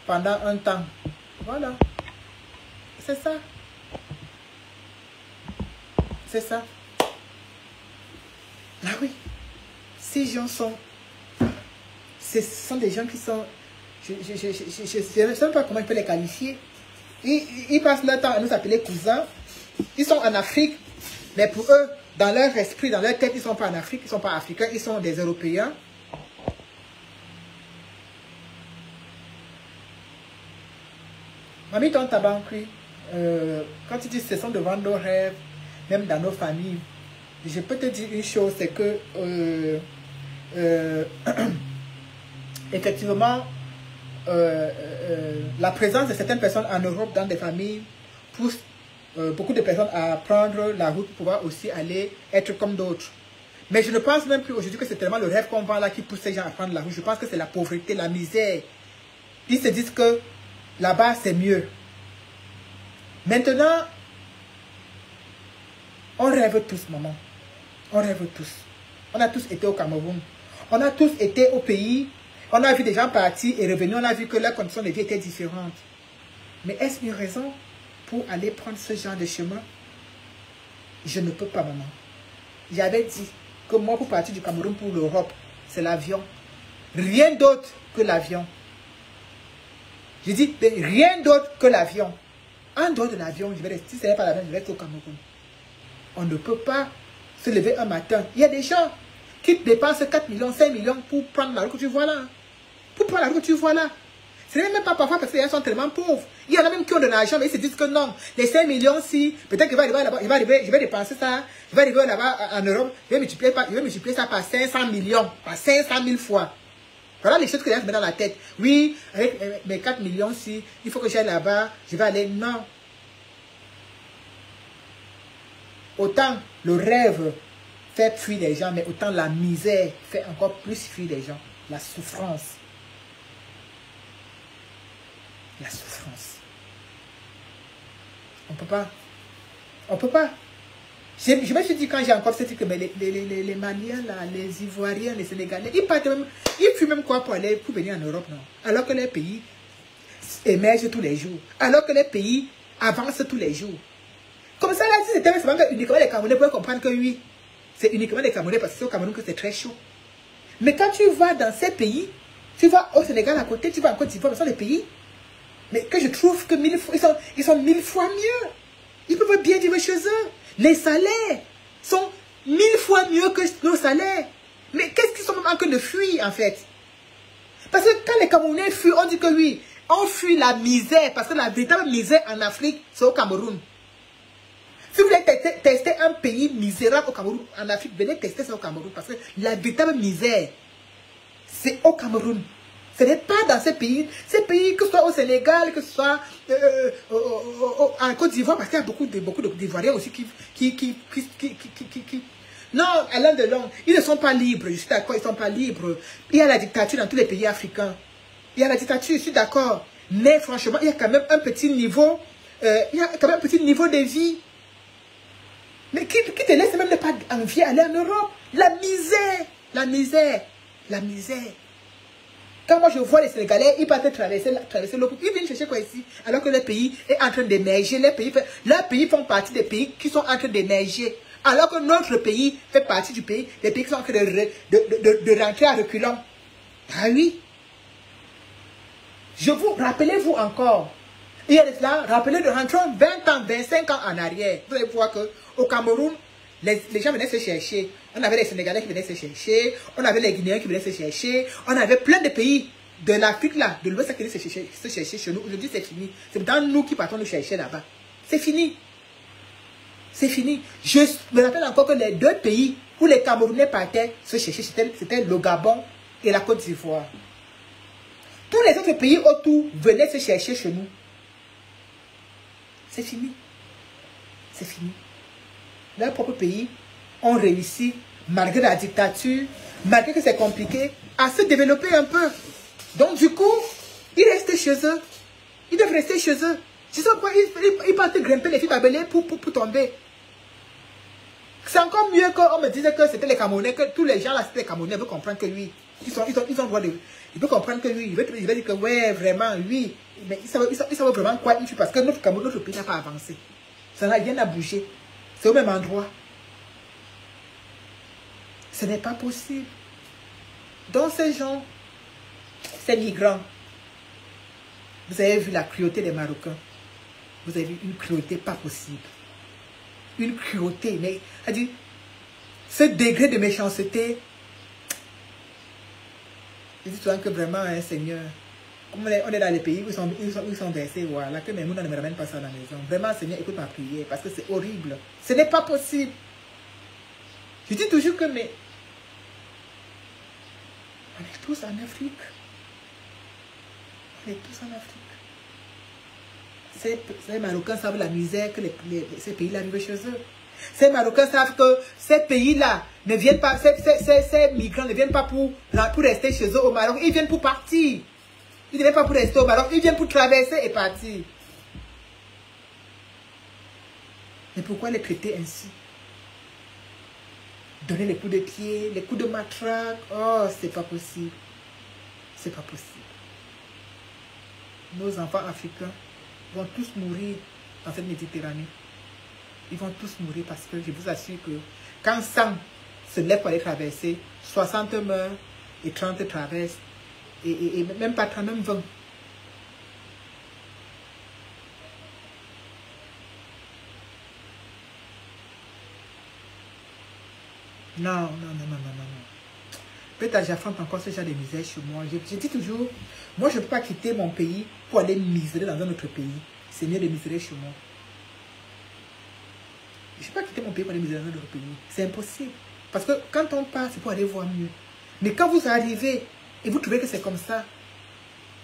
pendant un temps. Voilà. C'est ça. C'est ça. Ah oui. Ces gens sont... Ce sont des gens qui sont... Je ne sais pas comment je peux les qualifier. Ils passent leur temps à nous appeler cousins. Ils sont en Afrique. Mais pour eux, dans leur esprit, dans leur tête, ils ne sont pas en Afrique. Ils ne sont pas africains. Ils sont des Européens. Mamie, ton tabac, quand tu dis ce sont devant nos rêves, même dans nos familles, je peux te dire une chose, c'est que effectivement, la présence de certaines personnes en Europe dans des familles pousse beaucoup de personnes à prendre la route pour pouvoir aussi aller être comme d'autres. Mais je ne pense même plus aujourd'hui que c'est tellement le rêve qu'on vend là qui pousse ces gens à prendre la route. Je pense que c'est la pauvreté, la misère. Ils se disent que là-bas c'est mieux. Maintenant, on rêve tous, maman. On rêve tous. On a tous été au Cameroun. On a tous été au pays. On a vu des gens partir et revenir. On a vu que leurs conditions de vie étaient différentes. Mais est-ce une raison pour aller prendre ce genre de chemin? Je ne peux pas, maman. J'avais dit que moi, pour partir du Cameroun pour l'Europe, c'est l'avion. Rien d'autre que l'avion. J'ai dit rien d'autre que l'avion. En dehors de l'avion, je vais rester. Si ce n'est pas l'avion, je vais rester au Cameroun. On ne peut pas se lever un matin. Il y a des gens qui dépensent 4 millions, 5 millions pour prendre la route que tu vois là. Pour prendre la route que tu vois là. Ce n'est même pas parfois parce qu'ils sont tellement pauvres. Il y en a même qui ont de l'argent, mais ils se disent que non. Les 5 millions, si, peut-être que je vais dépenser ça, je vais arriver là-bas en Europe, je vais multiplier ça par 500 millions, par 500 000 fois. Voilà les choses que les gens se mettent dans la tête. Oui, avec mes 4 millions, si, il faut que j'aille là-bas, je vais aller. Non. Autant le rêve fait fuir les gens, mais autant la misère fait encore plus fuir les gens. La souffrance. La souffrance. On peut pas. On peut pas. Je me suis dit quand j'ai encore cette que les Maliens, là, les Ivoiriens, les Sénégalais, ils partent même, ils fuient même quoi pour venir en Europe, non? Alors que les pays émergent tous les jours. Alors que les pays avancent tous les jours. Comme ça, là, si c'était uniquement les Camerounais pour comprendre que oui, c'est uniquement les Camerounais parce que c'est au Cameroun que c'est très chaud. Mais quand tu vas dans ces pays, tu vas au Sénégal à côté, tu vas en Côte d'Ivoire, ce sont des pays, mais que je trouve que ils sont 1000 fois mieux. Ils peuvent bien vivre chez eux. Les salaires sont 1000 fois mieux que nos salaires. Mais qu'est-ce qu'ils sont en train de fuir en fait? Parce que quand les Camerounais fuient, on dit que oui, on fuit la misère. Parce que la véritable misère en Afrique, c'est au Cameroun. Si vous voulez tester un pays misérable au Cameroun, en Afrique, venez tester ça au Cameroun. Parce que la véritable misère, c'est au Cameroun. Ce n'est pas dans ces pays, que ce soit au Sénégal, que ce soit en Côte d'Ivoire, parce qu'il y a beaucoup d'Ivoiriens aussi non, Alain Delon, ils ne sont pas libres, je suis d'accord, ils ne sont pas libres. Il y a la dictature dans tous les pays africains. il y a la dictature, je suis d'accord. Mais franchement, il y a quand même un petit niveau, de vie. Mais qui te laisse même ne pas envier aller en Europe? La misère, la misère, la misère. Quand moi je vois les Sénégalais, ils partent traverser l'eau, ils viennent chercher quoi ici? Alors que le pays est en train d'émerger. Leurs pays font partie des pays qui sont en train d'émerger. Alors que notre pays fait partie des pays qui sont en train de rentrer à reculons. Ah oui. Rappelez-vous encore. Il y a cela, rappelez de rentrer 20 ans, 25 ans en arrière. Vous allez voir qu'au Cameroun, les gens venaient se chercher. On avait les Sénégalais qui venaient se chercher. On avait les Guinéens qui venaient se chercher. On avait plein de pays de l'Afrique là, de l'Ouest qui venaient se chercher chez nous. Aujourd'hui, c'est fini. C'est dans nous qui partons nous chercher là-bas. C'est fini. C'est fini. Je me rappelle encore que les deux pays où les Camerounais partaient se chercher, c'était le Gabon et la Côte d'Ivoire. Tous les autres pays autour venaient se chercher chez nous. C'est fini. C'est fini. Leurs propres pays ont réussi, malgré la dictature, malgré que c'est compliqué, à se développer un peu. Donc du coup, ils restent chez eux. Ils doivent rester chez eux. Tu sais quoi, ils partent grimper les filles barbelées pour tomber. C'est encore mieux qu'on me disait que c'était les Camerounais, que tous les gens là, c'était les Camerounais, veulent comprendre que oui. Ils ont le droit de... Ils veulent comprendre que oui. Ils veulent dire que ouais, vraiment, oui. Mais ils savent vraiment quoi il fait parce que notre Cameroun, notre pays n'a pas avancé. Ça n'a rien à bouger. C'est au même endroit. Ce n'est pas possible. Donc ces gens, ces migrants, vous avez vu la cruauté des Marocains. Vous avez vu une cruauté pas possible. Une cruauté, mais dit, ce degré de méchanceté, je dis souvent que vraiment, hein, Seigneur, comme on est dans les pays où ils sont versés, voilà, que mes mots ne me ramènent pas ça à la maison. Vraiment, Seigneur, écoute ma prière, parce que c'est horrible. Ce n'est pas possible. Je dis toujours que, mais, on est tous en Afrique. On est tous en Afrique. Ces Marocains savent la misère que ces pays-là vivent chez eux. Ces Marocains savent que ces pays-là ne viennent pas, ces migrants ne viennent pas pour rester chez eux au Maroc. Ils viennent pour partir. Ils ne viennent pas pour rester au Maroc. Ils viennent pour traverser et partir. Mais pourquoi les traiter ainsi? Donner les coups de pied, les coups de matraque. Oh, c'est pas possible. C'est pas possible. Nos enfants africains vont tous mourir dans cette Méditerranée. Ils vont tous mourir parce que je vous assure que quand 100 se lèvent pour aller traverser, 60 meurent et 30 traversent. Et même pas 30, même 20. Non. Peut-être j'affronte encore ce genre de misère chez moi. Je dis toujours, moi je ne peux pas quitter mon pays pour aller misérer dans un autre pays. C'est mieux de misérer chez moi. Je ne peux pas quitter mon pays pour aller misérer dans un autre pays. C'est impossible. Parce que quand on part, c'est pour aller voir mieux. Mais quand vous arrivez et vous trouvez que c'est comme ça,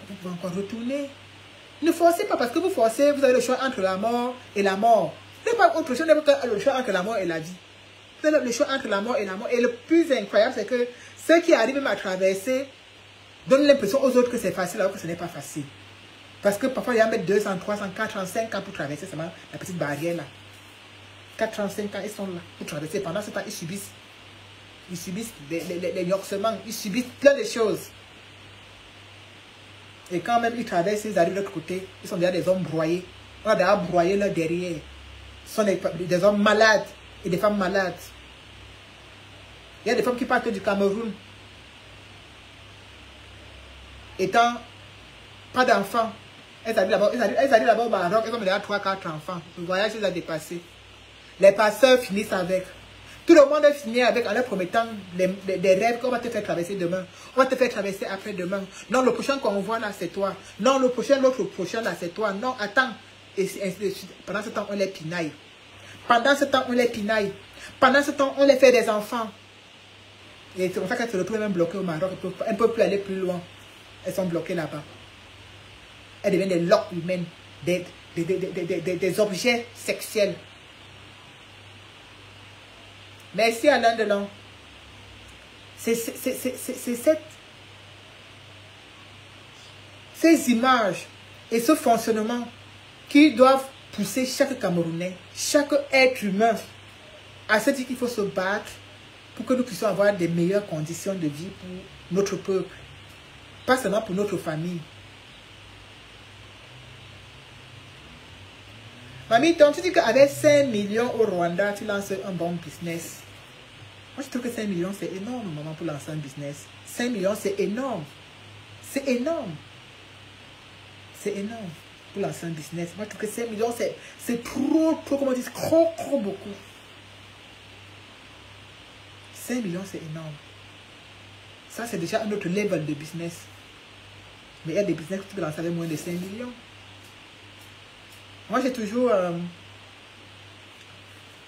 vous pouvez encore retourner. Ne forcez pas, parce que vous forcez, vous avez le choix entre la mort et la mort. Vous n'avez pas autre chose, vous n'avez pas le choix entre la mort et la vie. Vous avez le choix entre la mort et la mort. Et le plus incroyable, c'est que ceux qui arrivent même à traverser donnent l'impression aux autres que c'est facile, alors que ce n'est pas facile. Parce que parfois, il y a 200, 300, 405 ans pour traverser seulement la petite barrière là. 405 ans, ils sont là pour traverser. Pendant ce temps, ils subissent les gnorcements, ils subissent plein de choses. Et quand même ils traversent, ils arrivent de l'autre côté, ils sont déjà des hommes broyés. On a déjà broyé leur derrière. Ce sont des hommes malades et des femmes malades. Il y a des femmes qui partent du Cameroun, étant pas d'enfants. Elles arrivent là-bas au Maroc, elles ont déjà 3-4 enfants. Le voyage les a dépassés. Les passeurs finissent avec. Tout le monde finit avec en leur promettant des rêves qu'on va te faire traverser demain. On va te faire traverser après-demain. Non, le prochain qu'on voit là, c'est toi. Non, l'autre prochain là, c'est toi. Non, attends. Et ainsi de suite. Pendant ce temps, on les pinaille. Pendant ce temps, on les pinaille. Pendant ce temps, on les fait des enfants. Et c'est pour ça qu'elles se retrouvent même bloquées au Maroc. Elles ne peuvent plus aller plus loin. Elles sont bloquées là-bas. Elles deviennent des loques humaines. Des objets sexuels. Merci Alain Delon. C'est cette... ces images et ce fonctionnement qui doivent pousser chaque Camerounais, chaque être humain à se dire qu'il faut se battre pour que nous puissions avoir des meilleures conditions de vie pour notre peuple, pas seulement pour notre famille. Mamie, donc tu dis qu'avec 5 millions au Rwanda, tu lances un bon business. Moi, je trouve que 5 millions, c'est énorme, maman, pour lancer un business. 5 millions, c'est énorme. C'est énorme. C'est énorme pour lancer un business. Moi, je trouve que 5 millions, c'est trop, comment on dit, trop beaucoup. 5 millions, c'est énorme. Ça, c'est déjà un autre level de business. Mais il y a des business que tu peux lancer avec moins de 5 millions. Moi, j'ai toujours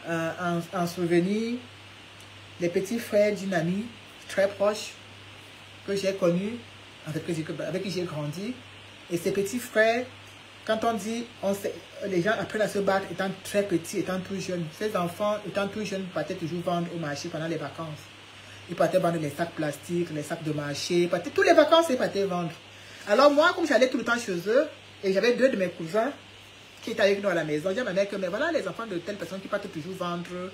en souvenir les petits frères d'une amie très proche que j'ai connu, avec qui j'ai grandi. Et ces petits frères, quand on dit, les gens apprennent à se battre étant très petits, étant tout jeunes. Ces enfants, étant tout jeunes, partaient toujours vendre au marché pendant les vacances. Ils partaient vendre les sacs plastiques, les sacs de marché, tous les vacances, ils partaient vendre. Alors moi, comme j'allais tout le temps chez eux, et j'avais 2 de mes cousins qui étaient avec nous à la maison, j'ai dit à ma mère que, mais voilà les enfants de telle personne qui partent toujours vendre,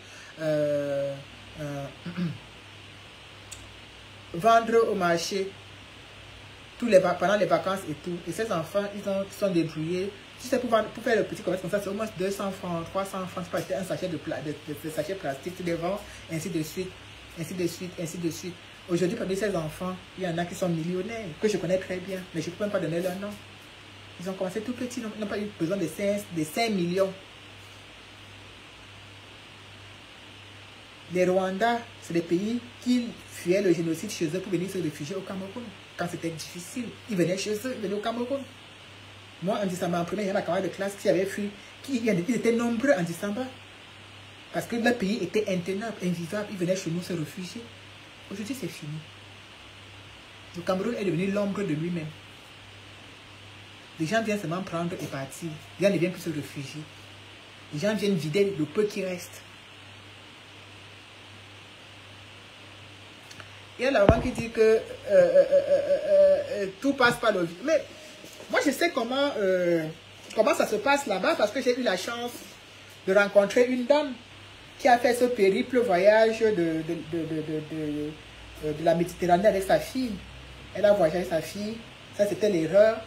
vendre au marché pendant les vacances et tout. Et ces enfants, ils sont débrouillés. Tu sais, pour faire le petit commerce comme ça, c'est au moins 200 francs, 300 francs. Tu peux acheter un sachet de sachets plastiques, tu les vends, ainsi de suite, ainsi de suite, ainsi de suite. Aujourd'hui, parmi ces enfants, il y en a qui sont millionnaires, que je connais très bien, mais je ne peux même pas donner leur nom. Ils ont commencé tout petits, ils n'ont pas eu besoin de 5 millions. Les Rwandais, c'est des pays qui fuyaient le génocide chez eux pour venir se réfugier au Cameroun. Quand c'était difficile, ils venaient chez eux, ils venaient au Cameroun. Moi, en décembre, en première, il y avait ma camarade de classe qui avait fui, ils étaient nombreux en décembre. Parce que le pays était intenable, invivable, ils venaient chez nous se réfugier. Aujourd'hui, c'est fini. Le Cameroun est devenu l'ombre de lui-même. Les gens viennent seulement prendre et partir. Les gens ne viennent plus se réfugier. Les gens viennent vider le peu qui reste. Il y a la maman qui dit que tout passe par le vide. Mais moi, je sais comment ça se passe là-bas parce que j'ai eu la chance de rencontrer une dame qui a fait ce périple voyage de la Méditerranée avec sa fille. Elle a voyagé avec sa fille. Ça, c'était l'erreur.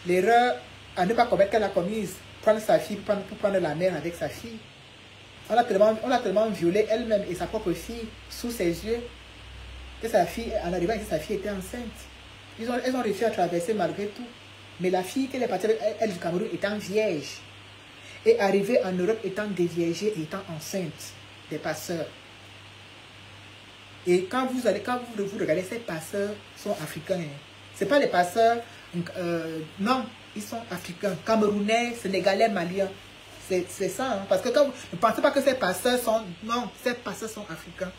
L'erreur à ne pas commettre qu'elle a commise. Prendre sa fille pour prendre la mer avec sa fille. On a tellement violé elle-même et sa propre fille sous ses yeux que sa fille, en arrivant ici, sa fille était enceinte. Elles ont réussi à traverser malgré tout. Mais la fille qu'elle est partie avec elle du Cameroun étant vierge et arrivée en Europe étant déviergée et étant enceinte des passeurs. Et quand vous regardez, ces passeurs sont africains. Ce n'est pas les passeurs, non, ils sont africains, camerounais, sénégalais, maliens. C'est ça, hein, parce que quand vous ne pensez pas que ces passeurs sont, non, ces passeurs sont africains.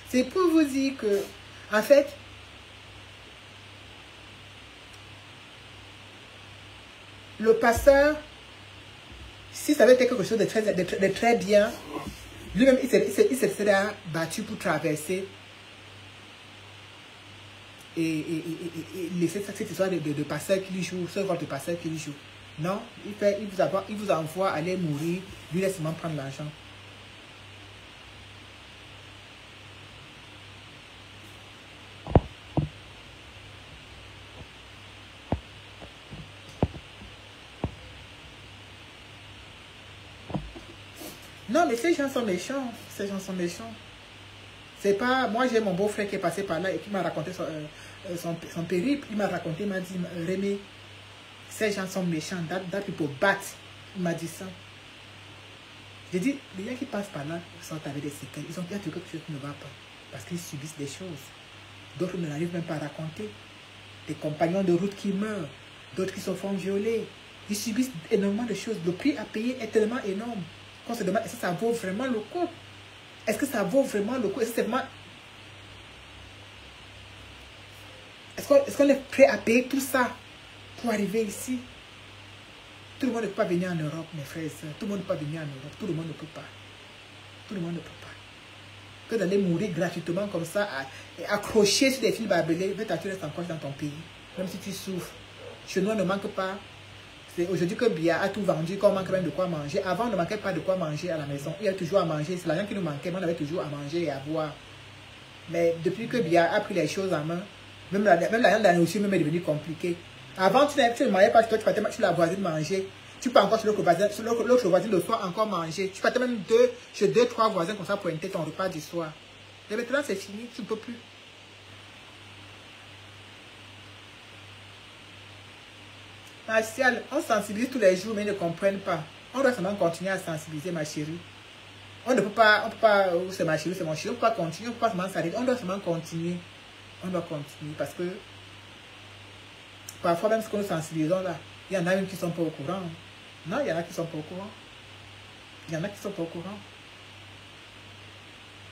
C'est pour vous dire que, en fait, le passeur, si ça avait été quelque chose de très bien, lui-même, il se serait battu pour traverser et laisser cette histoire de passeur qui lui joue, ce rôle de passeur qui lui joue. Non, il vous envoie aller mourir, lui laisse seulement prendre l'argent. Non, mais ces gens sont méchants. Ces gens sont méchants. C'est pas... Moi, j'ai mon beau-frère qui est passé par là et qui m'a raconté son périple. Il m'a raconté, il m'a dit, Rémi, ces gens sont méchants. That people bat. Il m'a dit ça. J'ai dit, les gens qui passent par là sont avec des séquelles. Il y a quelque chose qui ne va pas. Parce qu'ils subissent des choses. D'autres ne l'arrivent même pas à raconter. Des compagnons de route qui meurent. D'autres qui se font violer. Ils subissent énormément de choses. Le prix à payer est tellement énorme. On se demande, est-ce que ça vaut vraiment le coup? Est-ce que ça vaut vraiment le coup? Est-ce qu'on est prêt à payer tout ça pour arriver ici? Tout le monde ne peut pas venir en Europe, mes frères et sœurs. Tout le monde ne peut pas venir en Europe. Tout le monde ne peut pas. Tout le monde ne peut pas. Que d'aller mourir gratuitement comme ça, accroché sur des fils barbelés, tu restes encore dans ton pays. Même si tu souffres, Chez nous, on ne manque pas. C'est aujourd'hui que Bia a tout vendu, qu'on manque même de quoi manger. Avant, on ne manquait pas de quoi manger à la maison. Il y avait toujours à manger. C'est l'argent qui nous manquait, mais on avait toujours à manger et à boire. Mais depuis que Bia a pris les choses en main, même l'argent de la nourriture même est devenu compliqué. Avant, tu ne mangeais pas chez toi, tu partais chez la voisine manger. Tu peux encore chez l'autre voisin le soir encore manger. Tu partais même chez 2-3 voisins comme ça pour pointer ton repas du soir. Et maintenant, c'est fini, tu ne peux plus. Martial, on sensibilise tous les jours, mais ils ne comprennent pas. On doit seulement continuer à sensibiliser, ma chérie. On ne peut pas, oh, c'est ma chérie, c'est mon chéri, on ne peut pas continuer, on ne peut pas seulement s'arrêter. On doit seulement continuer. On doit continuer parce que parfois, même ce que nous sensibilisons là, il y en a même qui ne sont pas au courant. Non, il y en a qui ne sont pas au courant. Il y en a qui ne sont pas au courant.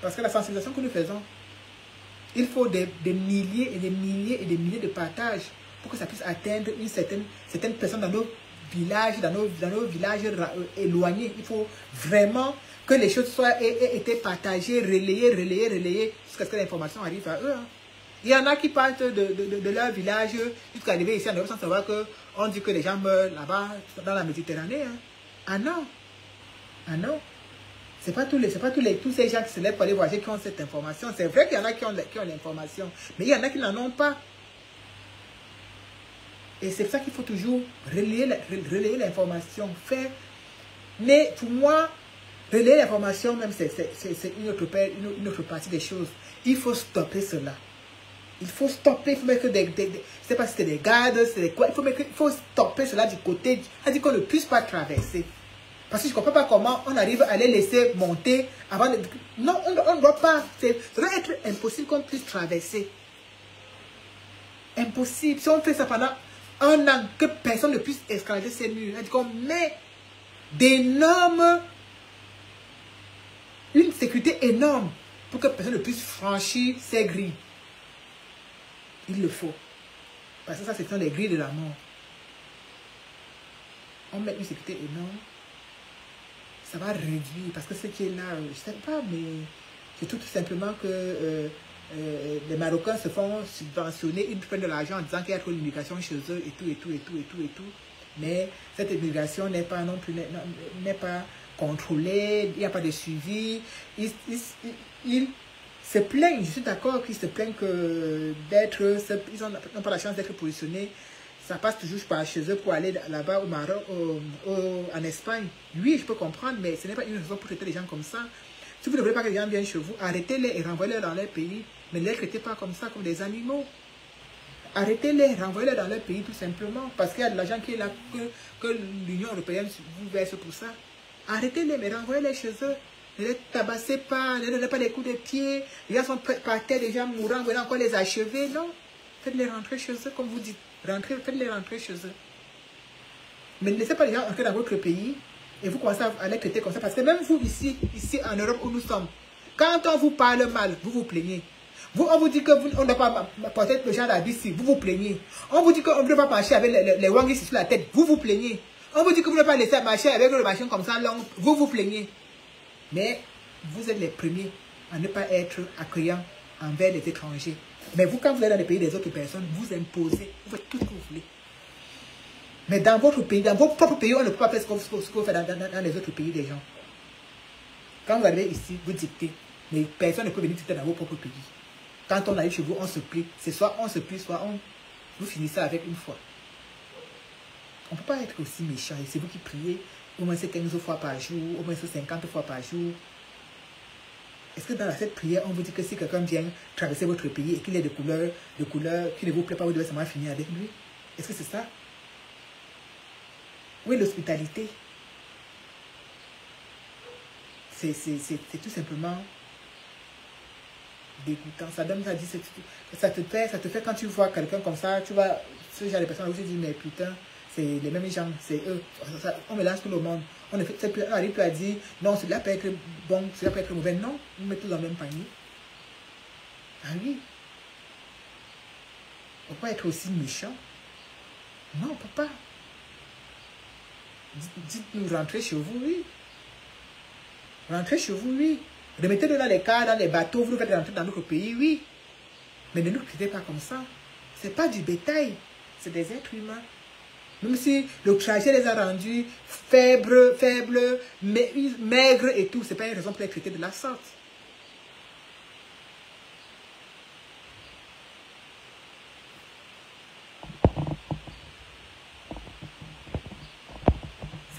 Parce que la sensibilisation que nous faisons, il faut des milliers et des milliers et des milliers de partages pour que ça puisse atteindre une certaine personne dans nos villages, dans nos villages éloignés. Il faut vraiment que les choses aient été partagées, relayées, jusqu'à ce que l'information arrive à eux. Hein. Il y en a qui partent de leur village jusqu'à arriver ici en Europe sans savoir qu'on dit que les gens meurent là-bas dans la Méditerranée. Hein. Ah non! Ah non! Ce n'est pas tous ces gens qui se lèvent pour aller voyager qui ont cette information. C'est vrai qu'il y en a qui ont l'information, mais il y en a qui n'en ont pas. Et c'est pour ça qu'il faut toujours relayer l'information. Mais pour moi, relayer l'information, même, c'est une autre partie des choses. Il faut stopper cela. Il faut stopper, il faut mettre je ne sais pas si c'est des gardes, c'est des quoi. Il faut stopper cela du côté, c'est-à-dire qu'on ne puisse pas traverser. Parce que je ne comprends pas comment on arrive à les laisser monter avant de... Non, on ne doit pas. Ça doit être impossible qu'on puisse traverser. Impossible. Si on fait ça pendant un an, que personne ne puisse escalader ces murs. C'est-à-dire qu'on met une sécurité énorme pour que personne ne puisse franchir ces grilles. Il le faut. Parce que ça, ce sont les grilles de la mort. On met une sécurité énorme. Ça va réduire. Parce que ce qui est là, je ne sais pas, mais c'est tout simplement que les Marocains se font subventionner. Ils prennent de l'argent en disant qu'il y a trop d'immigration chez eux et tout. Mais cette immigration n'est pas non plus n'est pas contrôlée. Il n'y a pas de suivi. Ils se plaignent, je suis d'accord qu'ils se plaignent que ils n'ont pas la chance d'être positionnés. Ça passe toujours par chez eux pour aller là-bas au Maroc, en Espagne. Oui, je peux comprendre, mais ce n'est pas une raison pour traiter les gens comme ça. Si vous ne voulez pas que les gens viennent chez vous, arrêtez-les et renvoyez-les dans leur pays. Mais ne les traitez pas comme ça, comme des animaux. Arrêtez-les, renvoyez-les dans leur pays tout simplement. Parce qu'il y a de l'argent qui est là, que l'Union européenne vous verse pour ça. Arrêtez-les, mais renvoyez-les chez eux. Ne les tabassez pas, ne les donnez pas des coups de pied. Les gens sont par terre, les gens mourants, vous voulez encore les achever. Non, faites-les rentrer chez eux, comme vous dites. Faites-les rentrer chez eux. Mais ne laissez pas les gens entrer dans votre pays et vous commencez à les traiter comme ça. Parce que même vous, ici en Europe où nous sommes, quand on vous parle mal, vous vous plaignez. On vous dit qu'on ne doit pas porter le genre d'habit ici, vous vous plaignez. On vous dit qu'on ne doit pas marcher avec les wangis sur la tête, vous vous plaignez. On vous dit que vous ne doit pas laisser marcher avec le machin comme ça, long, vous vous plaignez. Mais vous êtes les premiers à ne pas être accueillants envers les étrangers. Mais vous, quand vous êtes dans les pays des autres personnes, vous imposez, vous faites tout ce que vous voulez. Mais dans votre pays, dans vos propres pays, on ne peut pas faire ce que vous faites dans les autres pays des gens. Quand vous arrivez ici, vous dictez. Mais personne ne peut venir dicter dans vos propres pays. Quand on arrive chez vous, on se plie. C'est soit on se plie, soit vous finissez avec une fois. On ne peut pas être aussi méchant. Et c'est vous qui priez au moins 15 fois par jour, au moins 50 fois par jour. Est-ce que dans cette prière, on vous dit que si quelqu'un vient traverser votre pays et qu'il est de couleur qui ne vous plaît pas, vous devez seulement finir avec lui? Est-ce que c'est ça? Où est l'hospitalité? C'est tout simplement dégoûtant. Ça te fait quand tu vois quelqu'un comme ça, tu vois ce genre de personnes où tu dis mais putain, c'est les mêmes gens, c'est eux. On mélange tout le monde. On arrive plus à dire non, celui-là peut être bon, celui-là peut être mauvais. Non, on met tous dans le même panier. Ah oui. On peut pas être aussi méchant. Non, on peut pas. Dites-nous, rentrez chez vous, oui. Rentrez chez vous, oui. Remettez-le dans les cars, dans les bateaux, vous nous faites rentrer dans notre pays, oui. Mais ne nous quittez pas comme ça. Ce n'est pas du bétail, c'est des êtres humains. Même si le trajet les a rendus faibles, maigres et tout, ce n'est pas une raison pour les traiter de la sorte.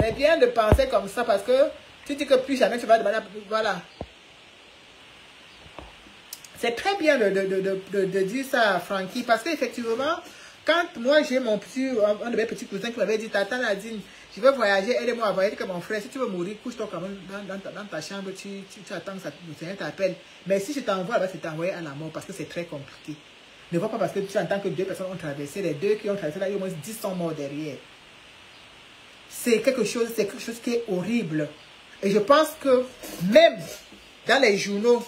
C'est bien de penser comme ça parce que tu dis que plus jamais tu vas demander, voilà. C'est très bien de dire ça à Frankie parce qu'effectivement, quand moi j'ai mon petit, un de mes petits cousins qui m'avait dit, Tata Nadine, je veux voyager, aide-moi à voyager comme mon frère, si tu veux mourir, couche-toi quand même dans ta chambre, tu attends que le Seigneur t'appelle. Mais si je t'envoie là-bas, c'est t'envoyer à la mort parce que c'est très compliqué. Ne vois pas parce que tu entends que 2 personnes ont traversé, les 2 qui ont traversé là, il y a au moins 10 sont morts derrière. C'est quelque chose qui est horrible. Et je pense que même dans les journaux,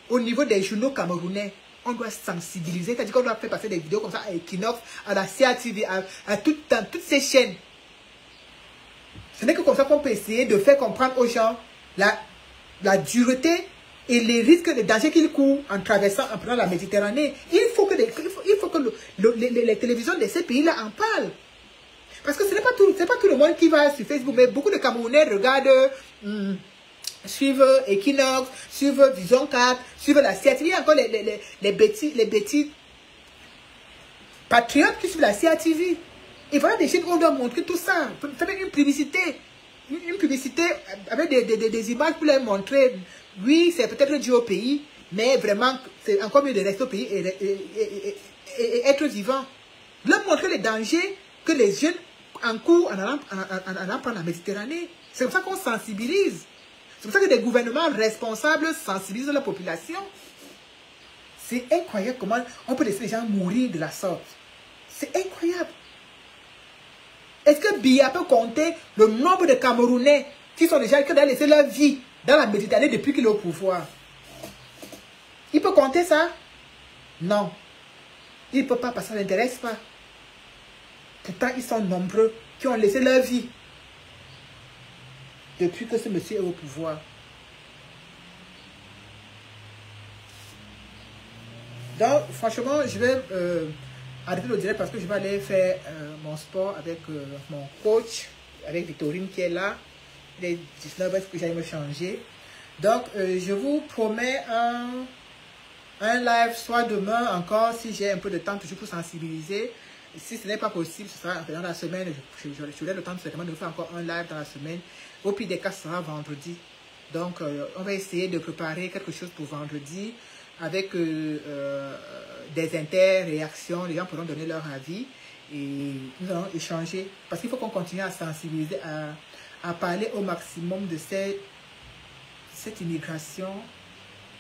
au niveau des journaux camerounais, on doit sensibiliser. C'est-à-dire qu'on doit faire passer des vidéos comme ça à Equinox, à la CATV, dans toutes ces chaînes. Ce n'est que comme ça qu'on peut essayer de faire comprendre aux gens la dureté et les risques, les dangers qu'ils courent en traversant, en prenant la Méditerranée. Il faut que les télévisions de ces pays-là en parlent. Parce que ce n'est pas tout le monde qui va sur Facebook, mais beaucoup de Camerounais regardent, suivent Equinox, suivent Vision 4, suivent la CATV. Il y a encore les petits patriotes qui suivent la CATV. Et voilà des chaînes où on doit montrer tout ça. Faire une publicité. Une publicité avec des images pour les montrer. Oui, c'est peut-être dû au pays, mais vraiment, c'est encore mieux de rester au pays et être vivant. Leur montrer les dangers que les jeunes encourent en allant prendre la Méditerranée. C'est comme ça qu'on sensibilise. C'est pour ça que des gouvernements responsables sensibilisent la population. C'est incroyable comment on peut laisser les gens mourir de la sorte. C'est incroyable. Est-ce que Biya peut compter le nombre de Camerounais qui ont laissé leur vie dans la Méditerranée depuis qu'il est au pouvoir? Il peut compter ça? Non. Il ne peut pas parce que ça ne l'intéresse pas. Pourtant, ils sont nombreux qui ont laissé leur vie depuis que ce monsieur est au pouvoir. Donc, franchement, je vais arrêter le direct parce que je vais aller faire mon sport avec mon coach, avec Victorine qui est là. Il est 19 heures que j'aille me changer. Donc, je vous promets un live, soit demain encore, si j'ai un peu de temps, toujours pour sensibiliser. Si ce n'est pas possible, ce sera dans la semaine. J'aurai le temps certainement de faire encore un live dans la semaine. Au pire des cas, ce sera vendredi. Donc, on va essayer de préparer quelque chose pour vendredi avec des interréactions. Les gens pourront donner leur avis et nous allons échanger. Parce qu'il faut qu'on continue à sensibiliser, à parler au maximum de cette immigration,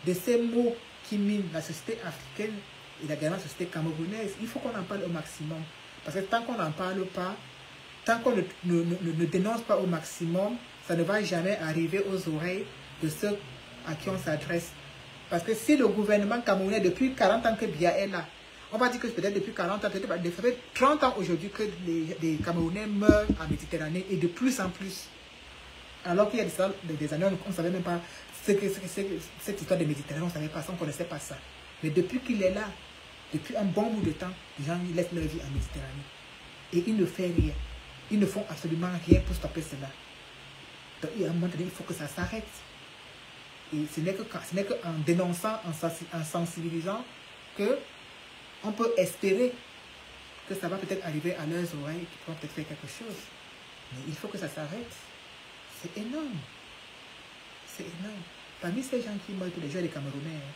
de ces mots qui minent la société africaine et également la société camerounaise. Il faut qu'on en parle au maximum. Parce que tant qu'on n'en parle pas, tant qu'on ne dénonce pas au maximum, ça ne va jamais arriver aux oreilles de ceux à qui on s'adresse. Parce que si le gouvernement camerounais, depuis 40 ans que Biya est là, on va dire que peut-être depuis 40 ans, peut-être ça fait 30 ans aujourd'hui que les Camerounais meurent en Méditerranée et de plus en plus. Alors qu'il y a des années, on ne savait même pas cette histoire de Méditerranée, on ne savait pas ça, on ne connaissait pas ça. Mais depuis qu'il est là, depuis un bon bout de temps, les gens laissent leur vie en Méditerranée. Et ils ne font rien. Ils ne font absolument rien pour stopper cela. Donc, à un moment donné, il faut que ça s'arrête. Et ce n'est qu'en dénonçant, en sensibilisant, qu'on peut espérer que ça va peut-être arriver à leurs oreilles, qu'ils pourront peut-être faire quelque chose. Mais il faut que ça s'arrête. C'est énorme. C'est énorme. Parmi ces gens qui meurent tous les jours, il y a des Camerounais. Hein.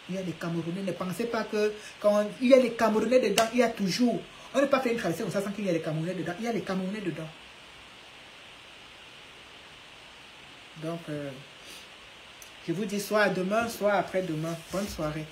Il y a des Camerounais. Ne pensez pas que quand il y a des Camerounais dedans, il y a toujours. On ne peut pas faire une traversée comme ça sans qu'il y ait des Camerounais dedans. Il y a des Camerounais dedans. Donc, je vous dis soit demain, soit après-demain. Bonne soirée.